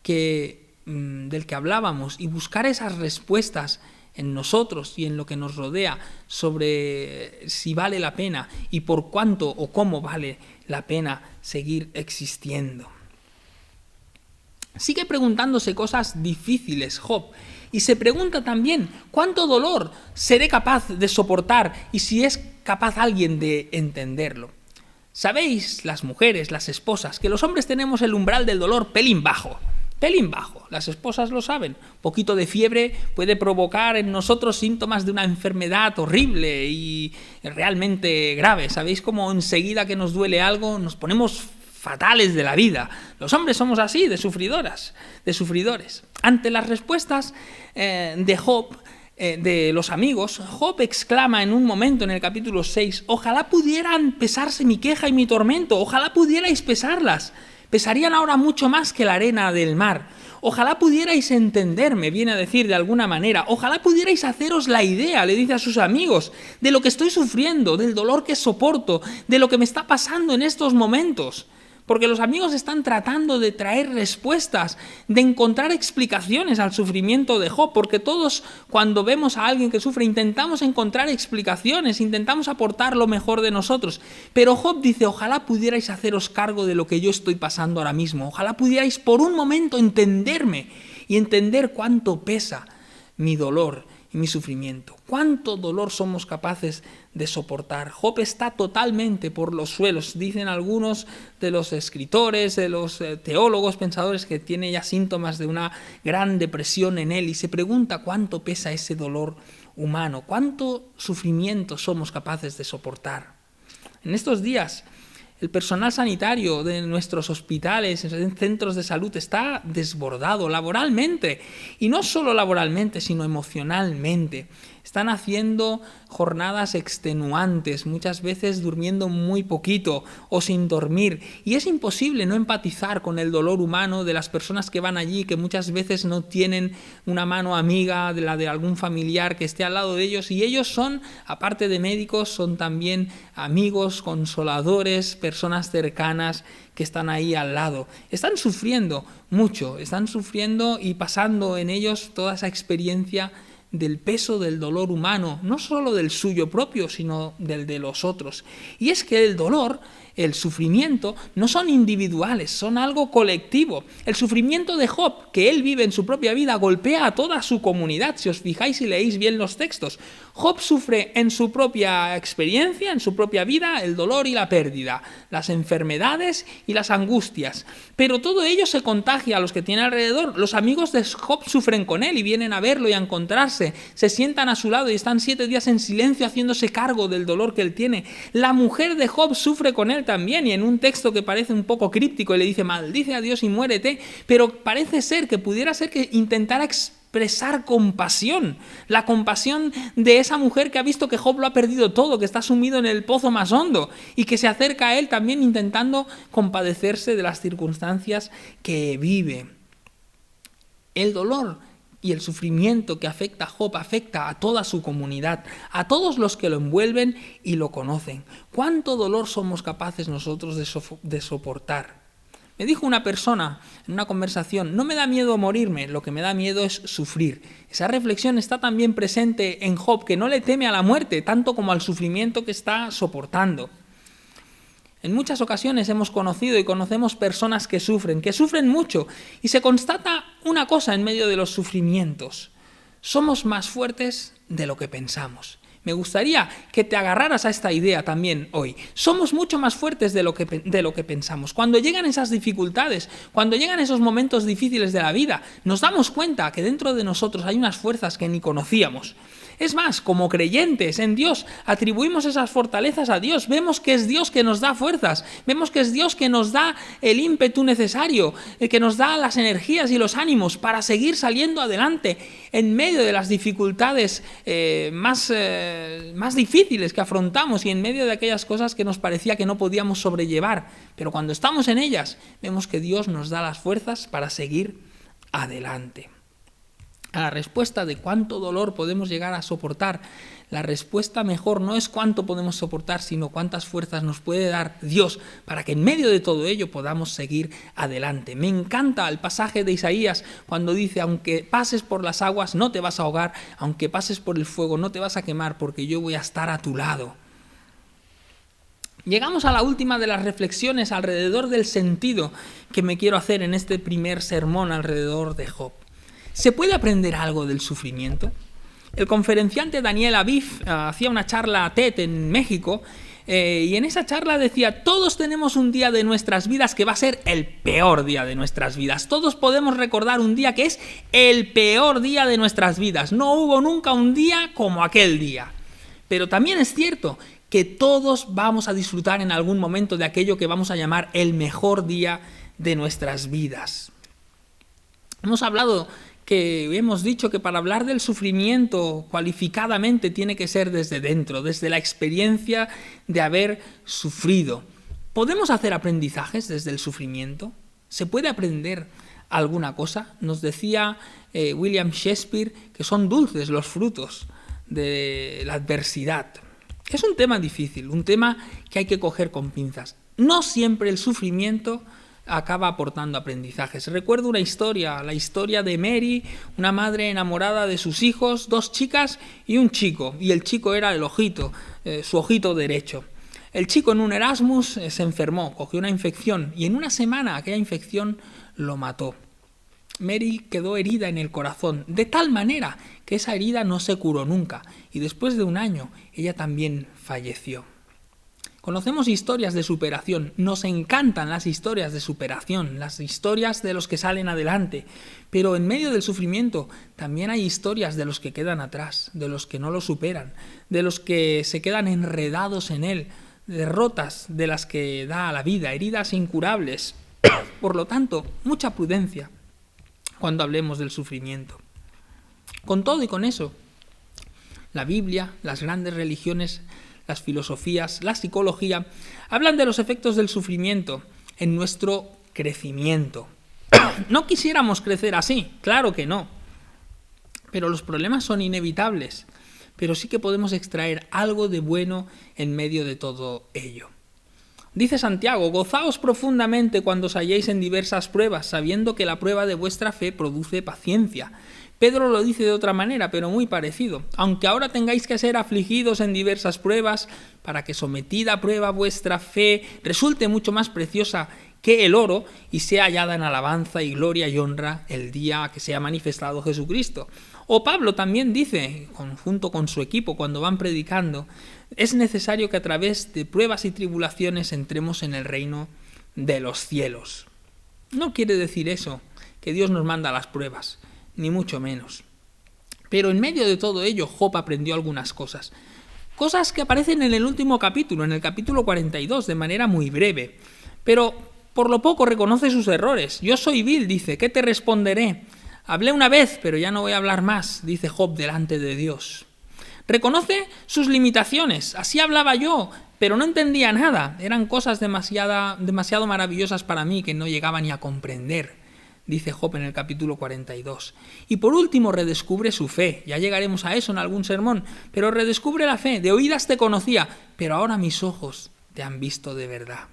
del que hablábamos, y buscar esas respuestas en nosotros y en lo que nos rodea sobre si vale la pena y por cuánto o cómo vale la pena seguir existiendo. Sigue preguntándose cosas difíciles Job y se pregunta también cuánto dolor seré capaz de soportar y si es capaz alguien de entenderlo. Sabéis, las mujeres, las esposas, que los hombres tenemos el umbral del dolor pelín bajo. Las esposas lo saben. Un poquito de fiebre puede provocar en nosotros síntomas de una enfermedad horrible y realmente grave. ¿Sabéis cómo enseguida que nos duele algo nos ponemos fatales de la vida? Los hombres somos así, de sufridores. Ante las respuestas de Job, de los amigos, Job exclama en un momento en el capítulo 6: ojalá pudieran pesarse mi queja y mi tormento, ojalá pudierais pesarlas. Pesarían ahora mucho más que la arena del mar. Ojalá pudierais entenderme, viene a decir de alguna manera. Ojalá pudierais haceros la idea, le dice a sus amigos, de lo que estoy sufriendo, del dolor que soporto, de lo que me está pasando en estos momentos. Porque los amigos están tratando de traer respuestas, de encontrar explicaciones al sufrimiento de Job, porque todos cuando vemos a alguien que sufre intentamos encontrar explicaciones, intentamos aportar lo mejor de nosotros. Pero Job dice: ojalá pudierais haceros cargo de lo que yo estoy pasando ahora mismo, ojalá pudierais por un momento entenderme y entender cuánto pesa mi dolor y mi sufrimiento. ¿Cuánto dolor somos capaces de soportar? Job está totalmente por los suelos. Dicen algunos de los escritores, de los teólogos, pensadores, que tiene ya síntomas de una gran depresión en él y se pregunta cuánto pesa ese dolor humano, cuánto sufrimiento somos capaces de soportar. En estos días, el personal sanitario de nuestros hospitales, en centros de salud, está desbordado laboralmente. Y no solo laboralmente, sino emocionalmente. Están haciendo jornadas extenuantes, muchas veces durmiendo muy poquito o sin dormir. Y es imposible no empatizar con el dolor humano de las personas que van allí, que muchas veces no tienen una mano amiga, de la de algún familiar que esté al lado de ellos. Y ellos son, aparte de médicos, son también amigos, consoladores, personas cercanas que están ahí al lado. Están sufriendo mucho, están sufriendo y pasando en ellos toda esa experiencia del peso del dolor humano, no solo del suyo propio, sino del de los otros. Y es que el dolor, el sufrimiento, no son individuales, son algo colectivo. El sufrimiento de Job, que él vive en su propia vida, golpea a toda su comunidad, si os fijáis y leéis bien los textos. Job sufre en su propia experiencia, en su propia vida, el dolor y la pérdida, las enfermedades y las angustias. Pero todo ello se contagia a los que tiene alrededor. Los amigos de Job sufren con él y vienen a verlo y a encontrarse. Se sientan a su lado y están 7 días en silencio haciéndose cargo del dolor que él tiene. La mujer de Job sufre con él también, y en un texto que parece un poco críptico, y le dice: maldice a Dios y muérete, pero parece ser que pudiera ser que intentara expresar compasión, la compasión de esa mujer que ha visto que Job lo ha perdido todo, que está sumido en el pozo más hondo, y que se acerca a él también intentando compadecerse de las circunstancias que vive. El dolor y el sufrimiento que afecta a Job afecta a toda su comunidad, a todos los que lo envuelven y lo conocen. ¿Cuánto dolor somos capaces nosotros de soportar? Me dijo una persona en una conversación: no me da miedo morirme, lo que me da miedo es sufrir. Esa reflexión está también presente en Job, que no le teme a la muerte tanto como al sufrimiento que está soportando. En muchas ocasiones hemos conocido y conocemos personas que sufren mucho, y se constata una cosa en medio de los sufrimientos: somos más fuertes de lo que pensamos. Me gustaría que te agarraras a esta idea también hoy. Somos mucho más fuertes de lo que pensamos. Cuando llegan esas dificultades, cuando llegan esos momentos difíciles de la vida, nos damos cuenta que dentro de nosotros hay unas fuerzas que ni conocíamos. Es más, como creyentes en Dios, atribuimos esas fortalezas a Dios. Vemos que es Dios que nos da fuerzas, vemos que es Dios que nos da el ímpetu necesario, que nos da las energías y los ánimos para seguir saliendo adelante en medio de las dificultades más difíciles que afrontamos y en medio de aquellas cosas que nos parecía que no podíamos sobrellevar. Pero cuando estamos en ellas, vemos que Dios nos da las fuerzas para seguir adelante. A la respuesta de cuánto dolor podemos llegar a soportar, la respuesta mejor no es cuánto podemos soportar, sino cuántas fuerzas nos puede dar Dios para que en medio de todo ello podamos seguir adelante. Me encanta el pasaje de Isaías cuando dice: aunque pases por las aguas no te vas a ahogar, aunque pases por el fuego no te vas a quemar, porque yo voy a estar a tu lado. Llegamos a la última de las reflexiones alrededor del sentido que me quiero hacer en este primer sermón alrededor de Job. ¿Se puede aprender algo del sufrimiento? El conferenciante Daniel Aviv hacía una charla TED en México y en esa charla decía: todos tenemos un día de nuestras vidas que va a ser el peor día de nuestras vidas. Todos podemos recordar un día que es el peor día de nuestras vidas. No hubo nunca un día como aquel día. Pero también es cierto que todos vamos a disfrutar en algún momento de aquello que vamos a llamar el mejor día de nuestras vidas. Hemos dicho que para hablar del sufrimiento cualificadamente tiene que ser desde dentro, desde la experiencia de haber sufrido. ¿Podemos hacer aprendizajes desde el sufrimiento? ¿Se puede aprender alguna cosa? Nos decía William Shakespeare que son dulces los frutos de la adversidad. Es un tema difícil, un tema que hay que coger con pinzas. No siempre el sufrimiento acaba aportando aprendizajes. Recuerdo una historia, la historia de Mary, una madre enamorada de sus hijos, 2 chicas y un chico, y el chico era el ojito, su ojito derecho. El chico en un Erasmus se enfermó, cogió una infección y en una semana aquella infección lo mató. Mary quedó herida en el corazón, de tal manera que esa herida no se curó nunca, y después de un año ella también falleció. Conocemos historias de superación, nos encantan las historias de superación, las historias de los que salen adelante, pero en medio del sufrimiento también hay historias de los que quedan atrás, de los que no lo superan, de los que se quedan enredados en él, derrotas de las que da la vida, heridas incurables. Por lo tanto, mucha prudencia cuando hablemos del sufrimiento. Con todo y con eso, la Biblia, las grandes religiones, las filosofías, la psicología, hablan de los efectos del sufrimiento en nuestro crecimiento. No quisiéramos crecer así, claro que no, pero los problemas son inevitables, pero sí que podemos extraer algo de bueno en medio de todo ello. Dice Santiago: gozaos profundamente cuando os halléis en diversas pruebas, sabiendo que la prueba de vuestra fe produce paciencia. Pedro lo dice de otra manera, pero muy parecido. Aunque ahora tengáis que ser afligidos en diversas pruebas, para que sometida a prueba vuestra fe resulte mucho más preciosa que el oro y sea hallada en alabanza y gloria y honra el día que sea manifestado Jesucristo. O Pablo también dice, junto con su equipo, cuando van predicando, es necesario que a través de pruebas y tribulaciones entremos en el reino de los cielos. No quiere decir eso, que Dios nos manda las pruebas, ni mucho menos. Pero en medio de todo ello, Job aprendió algunas cosas. Cosas que aparecen en el último capítulo, en el capítulo 42, de manera muy breve. Pero por lo poco reconoce sus errores. Yo soy vil, dice, ¿qué te responderé? Hablé una vez, pero ya no voy a hablar más, dice Job delante de Dios. Reconoce sus limitaciones. Así hablaba yo, pero no entendía nada. Eran cosas demasiado maravillosas para mí que no llegaba ni a comprender, dice Job en el capítulo 42. Y por último redescubre su fe. Ya llegaremos a eso en algún sermón, pero redescubre la fe. De oídas te conocía, pero ahora mis ojos te han visto de verdad.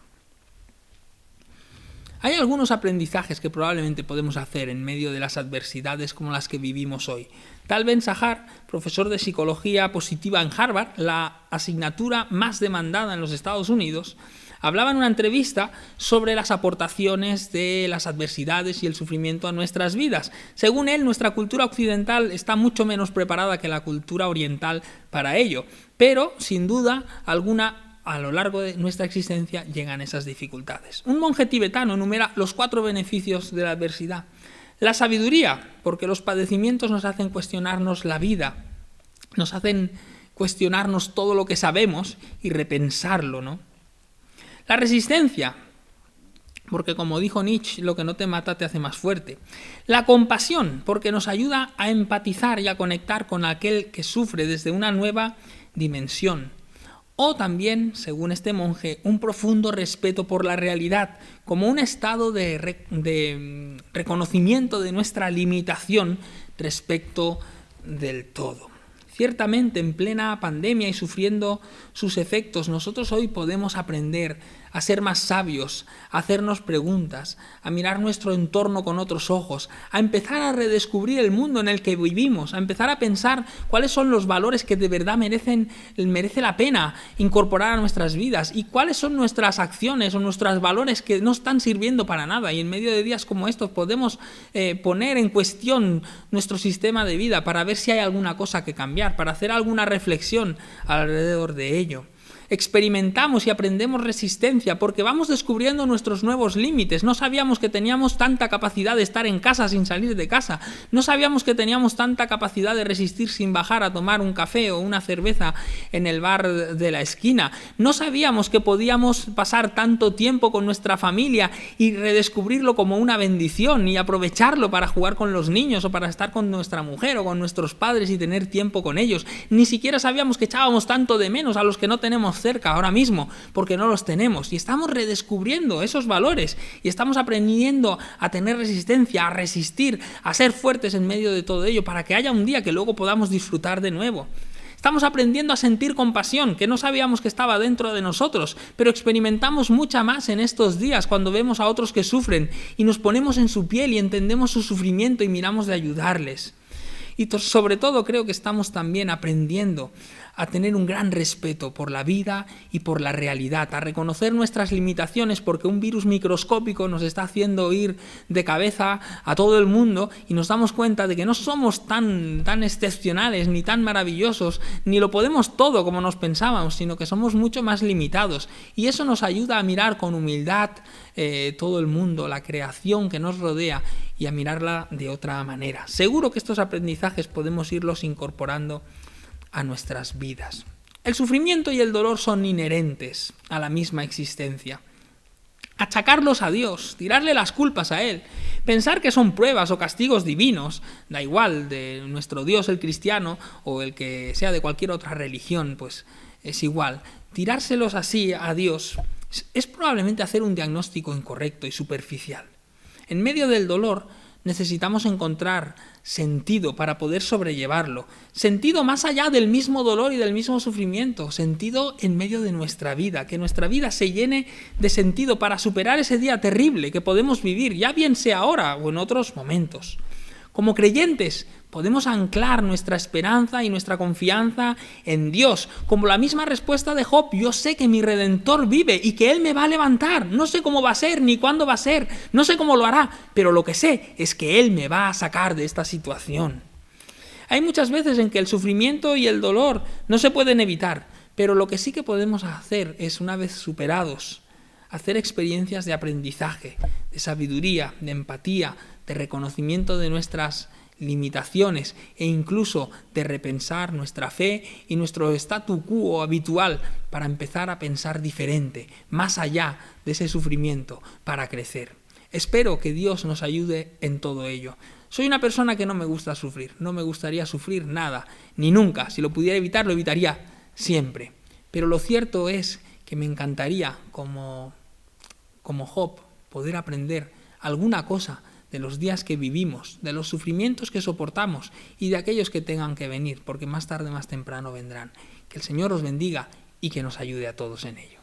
Hay algunos aprendizajes que probablemente podemos hacer en medio de las adversidades como las que vivimos hoy. Tal Ben-Sahar, profesor de psicología positiva en Harvard, la asignatura más demandada en los Estados Unidos, hablaba en una entrevista sobre las aportaciones de las adversidades y el sufrimiento a nuestras vidas. Según él, nuestra cultura occidental está mucho menos preparada que la cultura oriental para ello, pero sin duda alguna a lo largo de nuestra existencia llegan esas dificultades. Un monje tibetano enumera los 4 beneficios de la adversidad. La sabiduría, porque los padecimientos nos hacen cuestionarnos la vida, nos hacen cuestionarnos todo lo que sabemos y repensarlo, ¿no? La resistencia, porque como dijo Nietzsche, lo que no te mata te hace más fuerte. La compasión, porque nos ayuda a empatizar y a conectar con aquel que sufre desde una nueva dimensión. O también, según este monje, un profundo respeto por la realidad, como un estado de reconocimiento de nuestra limitación respecto del todo. Ciertamente, en plena pandemia y sufriendo sus efectos, nosotros hoy podemos aprender a ser más sabios, a hacernos preguntas, a mirar nuestro entorno con otros ojos, a empezar a redescubrir el mundo en el que vivimos, a empezar a pensar cuáles son los valores que de verdad merece la pena incorporar a nuestras vidas y cuáles son nuestras acciones o nuestros valores que no están sirviendo para nada. Y en medio de días como estos podemos poner en cuestión nuestro sistema de vida para ver si hay alguna cosa que cambiar, para hacer alguna reflexión alrededor de ello. Experimentamos y aprendemos resistencia porque vamos descubriendo nuestros nuevos límites. No sabíamos que teníamos tanta capacidad de estar en casa sin salir de casa. No sabíamos que teníamos tanta capacidad de resistir sin bajar a tomar un café o una cerveza en el bar de la esquina. No sabíamos que podíamos pasar tanto tiempo con nuestra familia y redescubrirlo como una bendición y aprovecharlo para jugar con los niños o para estar con nuestra mujer o con nuestros padres y tener tiempo con ellos. Ni siquiera sabíamos que echábamos tanto de menos a los que no tenemos cerca ahora mismo, porque no los tenemos, y estamos redescubriendo esos valores y estamos aprendiendo a tener resistencia, a resistir, a ser fuertes en medio de todo ello para que haya un día que luego podamos disfrutar de nuevo. Estamos aprendiendo a sentir compasión, que no sabíamos que estaba dentro de nosotros, pero experimentamos mucha más en estos días cuando vemos a otros que sufren y nos ponemos en su piel y entendemos su sufrimiento y miramos de ayudarles. y sobre todo creo que estamos también aprendiendo a tener un gran respeto por la vida y por la realidad, a reconocer nuestras limitaciones, porque un virus microscópico nos está haciendo ir de cabeza a todo el mundo y nos damos cuenta de que no somos tan excepcionales ni tan maravillosos, ni lo podemos todo como nos pensábamos, sino que somos mucho más limitados, y eso nos ayuda a mirar con humildad todo el mundo, la creación que nos rodea, y a mirarla de otra manera. Seguro que estos aprendizajes podemos irlos incorporando a nuestras vidas. El sufrimiento y el dolor son inherentes a la misma existencia. Achacarlos a Dios, tirarle las culpas a Él, pensar que son pruebas o castigos divinos, da igual de nuestro Dios el cristiano o el que sea de cualquier otra religión, pues es igual. Tirárselos así a Dios es probablemente hacer un diagnóstico incorrecto y superficial. En medio del dolor necesitamos encontrar sentido para poder sobrellevarlo, sentido más allá del mismo dolor y del mismo sufrimiento, sentido en medio de nuestra vida, que nuestra vida se llene de sentido para superar ese día terrible que podemos vivir, ya bien sea ahora o en otros momentos. Como creyentes podemos anclar nuestra esperanza y nuestra confianza en Dios, como la misma respuesta de Job: yo sé que mi Redentor vive y que Él me va a levantar, no sé cómo va a ser ni cuándo va a ser, no sé cómo lo hará, pero lo que sé es que Él me va a sacar de esta situación. Hay muchas veces en que el sufrimiento y el dolor no se pueden evitar, pero lo que sí que podemos hacer es, una vez superados, hacer experiencias de aprendizaje, de sabiduría, de empatía, de reconocimiento de nuestras limitaciones e incluso de repensar nuestra fe y nuestro statu quo habitual para empezar a pensar diferente, más allá de ese sufrimiento, para crecer. Espero que Dios nos ayude en todo ello. Soy una persona que no me gusta sufrir, no me gustaría sufrir nada, ni nunca. Si lo pudiera evitar, lo evitaría siempre. Pero lo cierto es que me encantaría, como Job, poder aprender alguna cosa de los días que vivimos, de los sufrimientos que soportamos y de aquellos que tengan que venir, porque más tarde, más temprano vendrán. Que el Señor os bendiga y que nos ayude a todos en ello.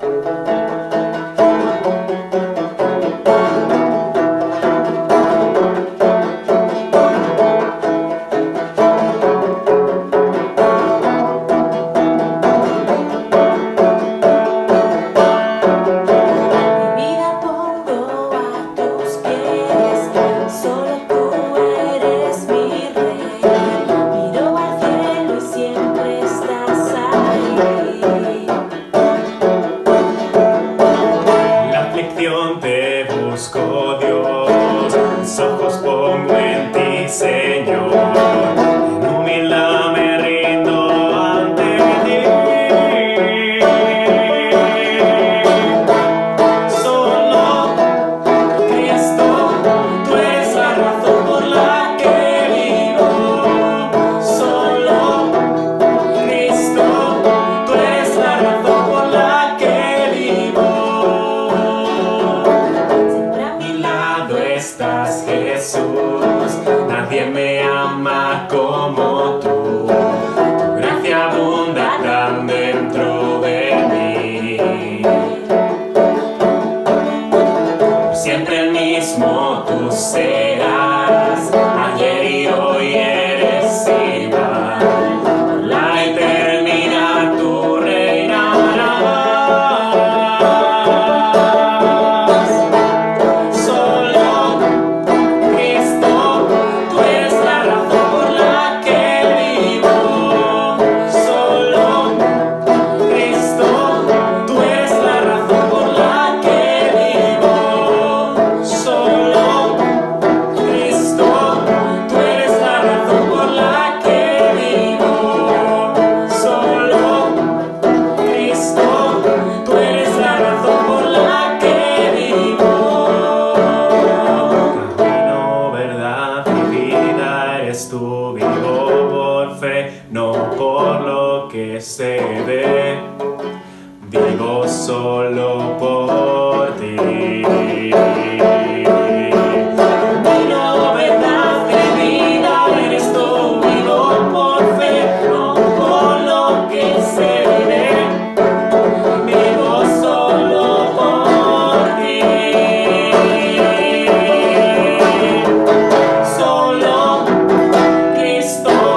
Cristo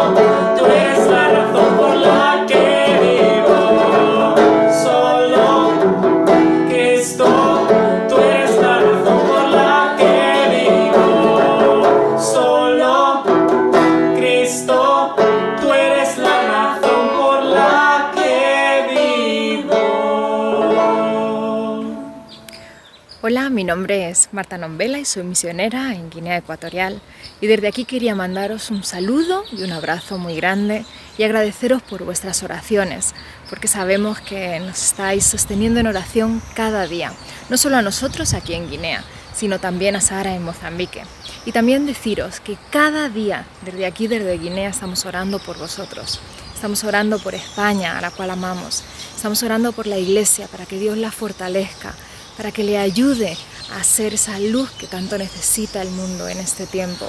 mi nombre es Marta Nombela y soy misionera en Guinea Ecuatorial y desde aquí quería mandaros un saludo y un abrazo muy grande y agradeceros por vuestras oraciones, porque sabemos que nos estáis sosteniendo en oración cada día, no solo a nosotros aquí en Guinea, sino también a Sara en Mozambique. Y también deciros que cada día desde aquí, desde Guinea, estamos orando por vosotros. Estamos orando por España, a la cual amamos. Estamos orando por la Iglesia, para que Dios la fortalezca, para que le ayude a hacer esa luz que tanto necesita el mundo en este tiempo.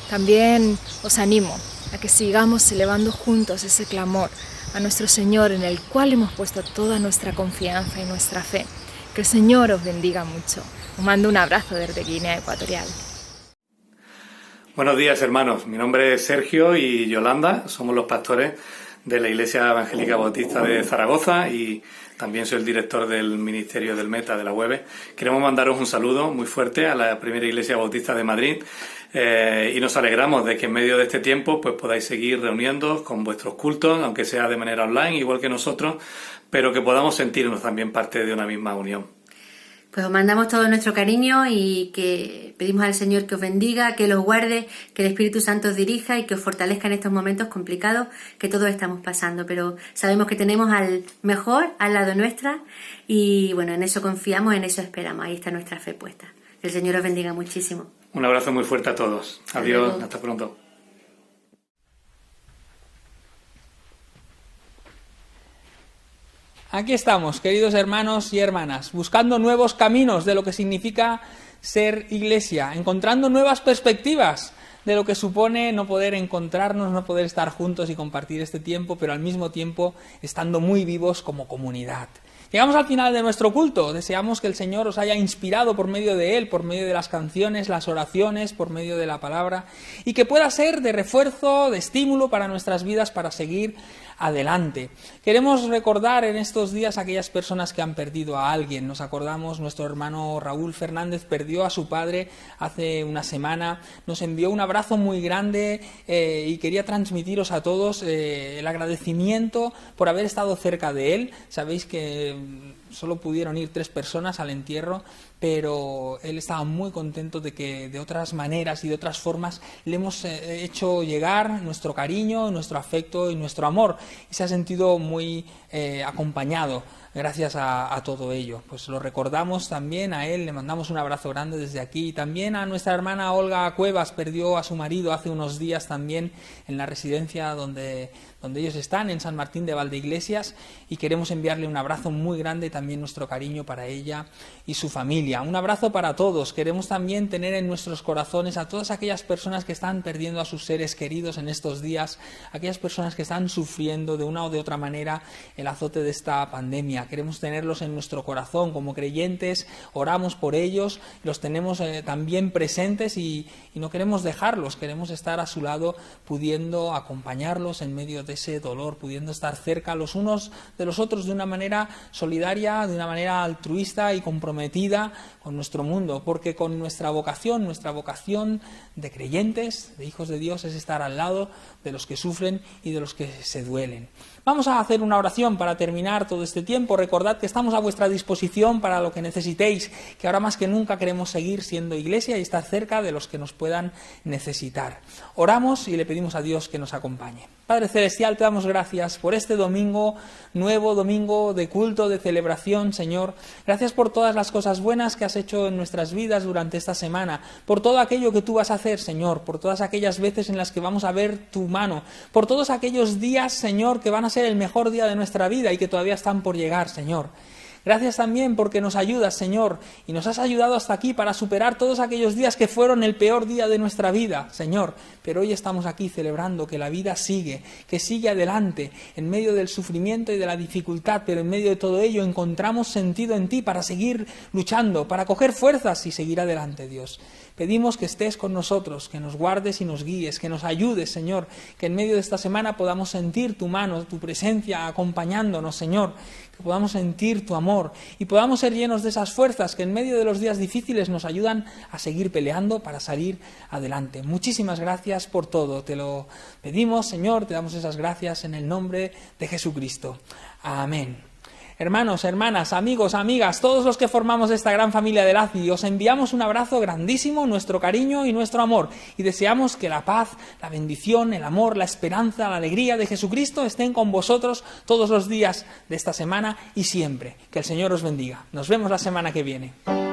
También os animo a que sigamos elevando juntos ese clamor a nuestro Señor, en el cual hemos puesto toda nuestra confianza y nuestra fe. Que el Señor os bendiga mucho. Os mando un abrazo desde Guinea Ecuatorial. Buenos días, hermanos. Mi nombre es Sergio y Yolanda. Somos los pastores de la Iglesia Evangélica Bautista de Zaragoza y también soy el director del Ministerio del Meta de la UEB. Queremos mandaros un saludo muy fuerte a la primera Iglesia Bautista de Madrid y nos alegramos de que en medio de este tiempo pues podáis seguir reuniéndoos con vuestros cultos, aunque sea de manera online, igual que nosotros, pero que podamos sentirnos también parte de una misma unión. Pues os mandamos todo nuestro cariño y que pedimos al Señor que os bendiga, que los guarde, que el Espíritu Santo os dirija y que os fortalezca en estos momentos complicados que todos estamos pasando. Pero sabemos que tenemos al mejor al lado nuestra y bueno, en eso confiamos, en eso esperamos. Ahí está nuestra fe puesta. Que el Señor os bendiga muchísimo. Un abrazo muy fuerte a todos. Adiós, hasta pronto. Aquí estamos, queridos hermanos y hermanas, buscando nuevos caminos de lo que significa ser iglesia, encontrando nuevas perspectivas de lo que supone no poder encontrarnos, no poder estar juntos y compartir este tiempo, pero al mismo tiempo estando muy vivos como comunidad. Llegamos al final de nuestro culto. Deseamos que el Señor os haya inspirado por medio de él, por medio de las canciones, las oraciones, por medio de la palabra, y que pueda ser de refuerzo, de estímulo para nuestras vidas para seguir adelante. Queremos recordar en estos días a aquellas personas que han perdido a alguien. Nos acordamos, nuestro hermano Raúl Fernández perdió a su padre hace una semana. Nos envió un abrazo muy grande y quería transmitiros a todos el agradecimiento por haber estado cerca de él. Sabéis que solo pudieron ir 3 personas al entierro, pero él estaba muy contento de que de otras maneras y de otras formas le hemos hecho llegar nuestro cariño, nuestro afecto y nuestro amor, y se ha sentido muy acompañado gracias a todo ello. Pues lo recordamos también a él, le mandamos un abrazo grande desde aquí. También a nuestra hermana Olga Cuevas, perdió a su marido hace unos días también en la residencia donde ellos están, en San Martín de Valdeiglesias, y queremos enviarle un abrazo muy grande, también nuestro cariño para ella y su familia. Un abrazo para todos. Queremos también tener en nuestros corazones a todas aquellas personas que están perdiendo a sus seres queridos en estos días, aquellas personas que están sufriendo de una o de otra manera el azote de esta pandemia. Queremos tenerlos en nuestro corazón como creyentes, oramos por ellos, los tenemos también presentes y no queremos dejarlos, queremos estar a su lado pudiendo acompañarlos en medio de ese dolor, pudiendo estar cerca los unos de los otros de una manera solidaria, de una manera altruista y comprometida con nuestro mundo, porque con nuestra vocación de creyentes, de hijos de Dios, es estar al lado de los que sufren y de los que se duelen. Vamos a hacer una oración para terminar todo este tiempo. Recordad que estamos a vuestra disposición para lo que necesitéis, que ahora más que nunca queremos seguir siendo iglesia y estar cerca de los que nos puedan necesitar. Oramos y le pedimos a Dios que nos acompañe. Padre Celestial, te damos gracias por este domingo, nuevo domingo de culto, de celebración, Señor. Gracias por todas las cosas buenas que has hecho en nuestras vidas durante esta semana, por todo aquello que tú vas a hacer, Señor, por todas aquellas veces en las que vamos a ver tu mano, por todos aquellos días, Señor, que van a ser el mejor día de nuestra vida y que todavía están por llegar, Señor. Gracias también porque nos ayudas, Señor, y nos has ayudado hasta aquí para superar todos aquellos días que fueron el peor día de nuestra vida, Señor. Pero hoy estamos aquí celebrando que la vida sigue, que sigue adelante, en medio del sufrimiento y de la dificultad, pero en medio de todo ello encontramos sentido en ti para seguir luchando, para coger fuerzas y seguir adelante, Dios. Pedimos que estés con nosotros, que nos guardes y nos guíes, que nos ayudes, Señor, que en medio de esta semana podamos sentir tu mano, tu presencia acompañándonos, Señor, que podamos sentir tu amor y podamos ser llenos de esas fuerzas que en medio de los días difíciles nos ayudan a seguir peleando para salir adelante. Muchísimas gracias por todo, te lo pedimos, Señor, te damos esas gracias en el nombre de Jesucristo. Amén. Hermanos, hermanas, amigos, amigas, todos los que formamos esta gran familia de LACI, os enviamos un abrazo grandísimo, nuestro cariño y nuestro amor, y deseamos que la paz, la bendición, el amor, la esperanza, la alegría de Jesucristo estén con vosotros todos los días de esta semana y siempre. Que el Señor os bendiga. Nos vemos la semana que viene.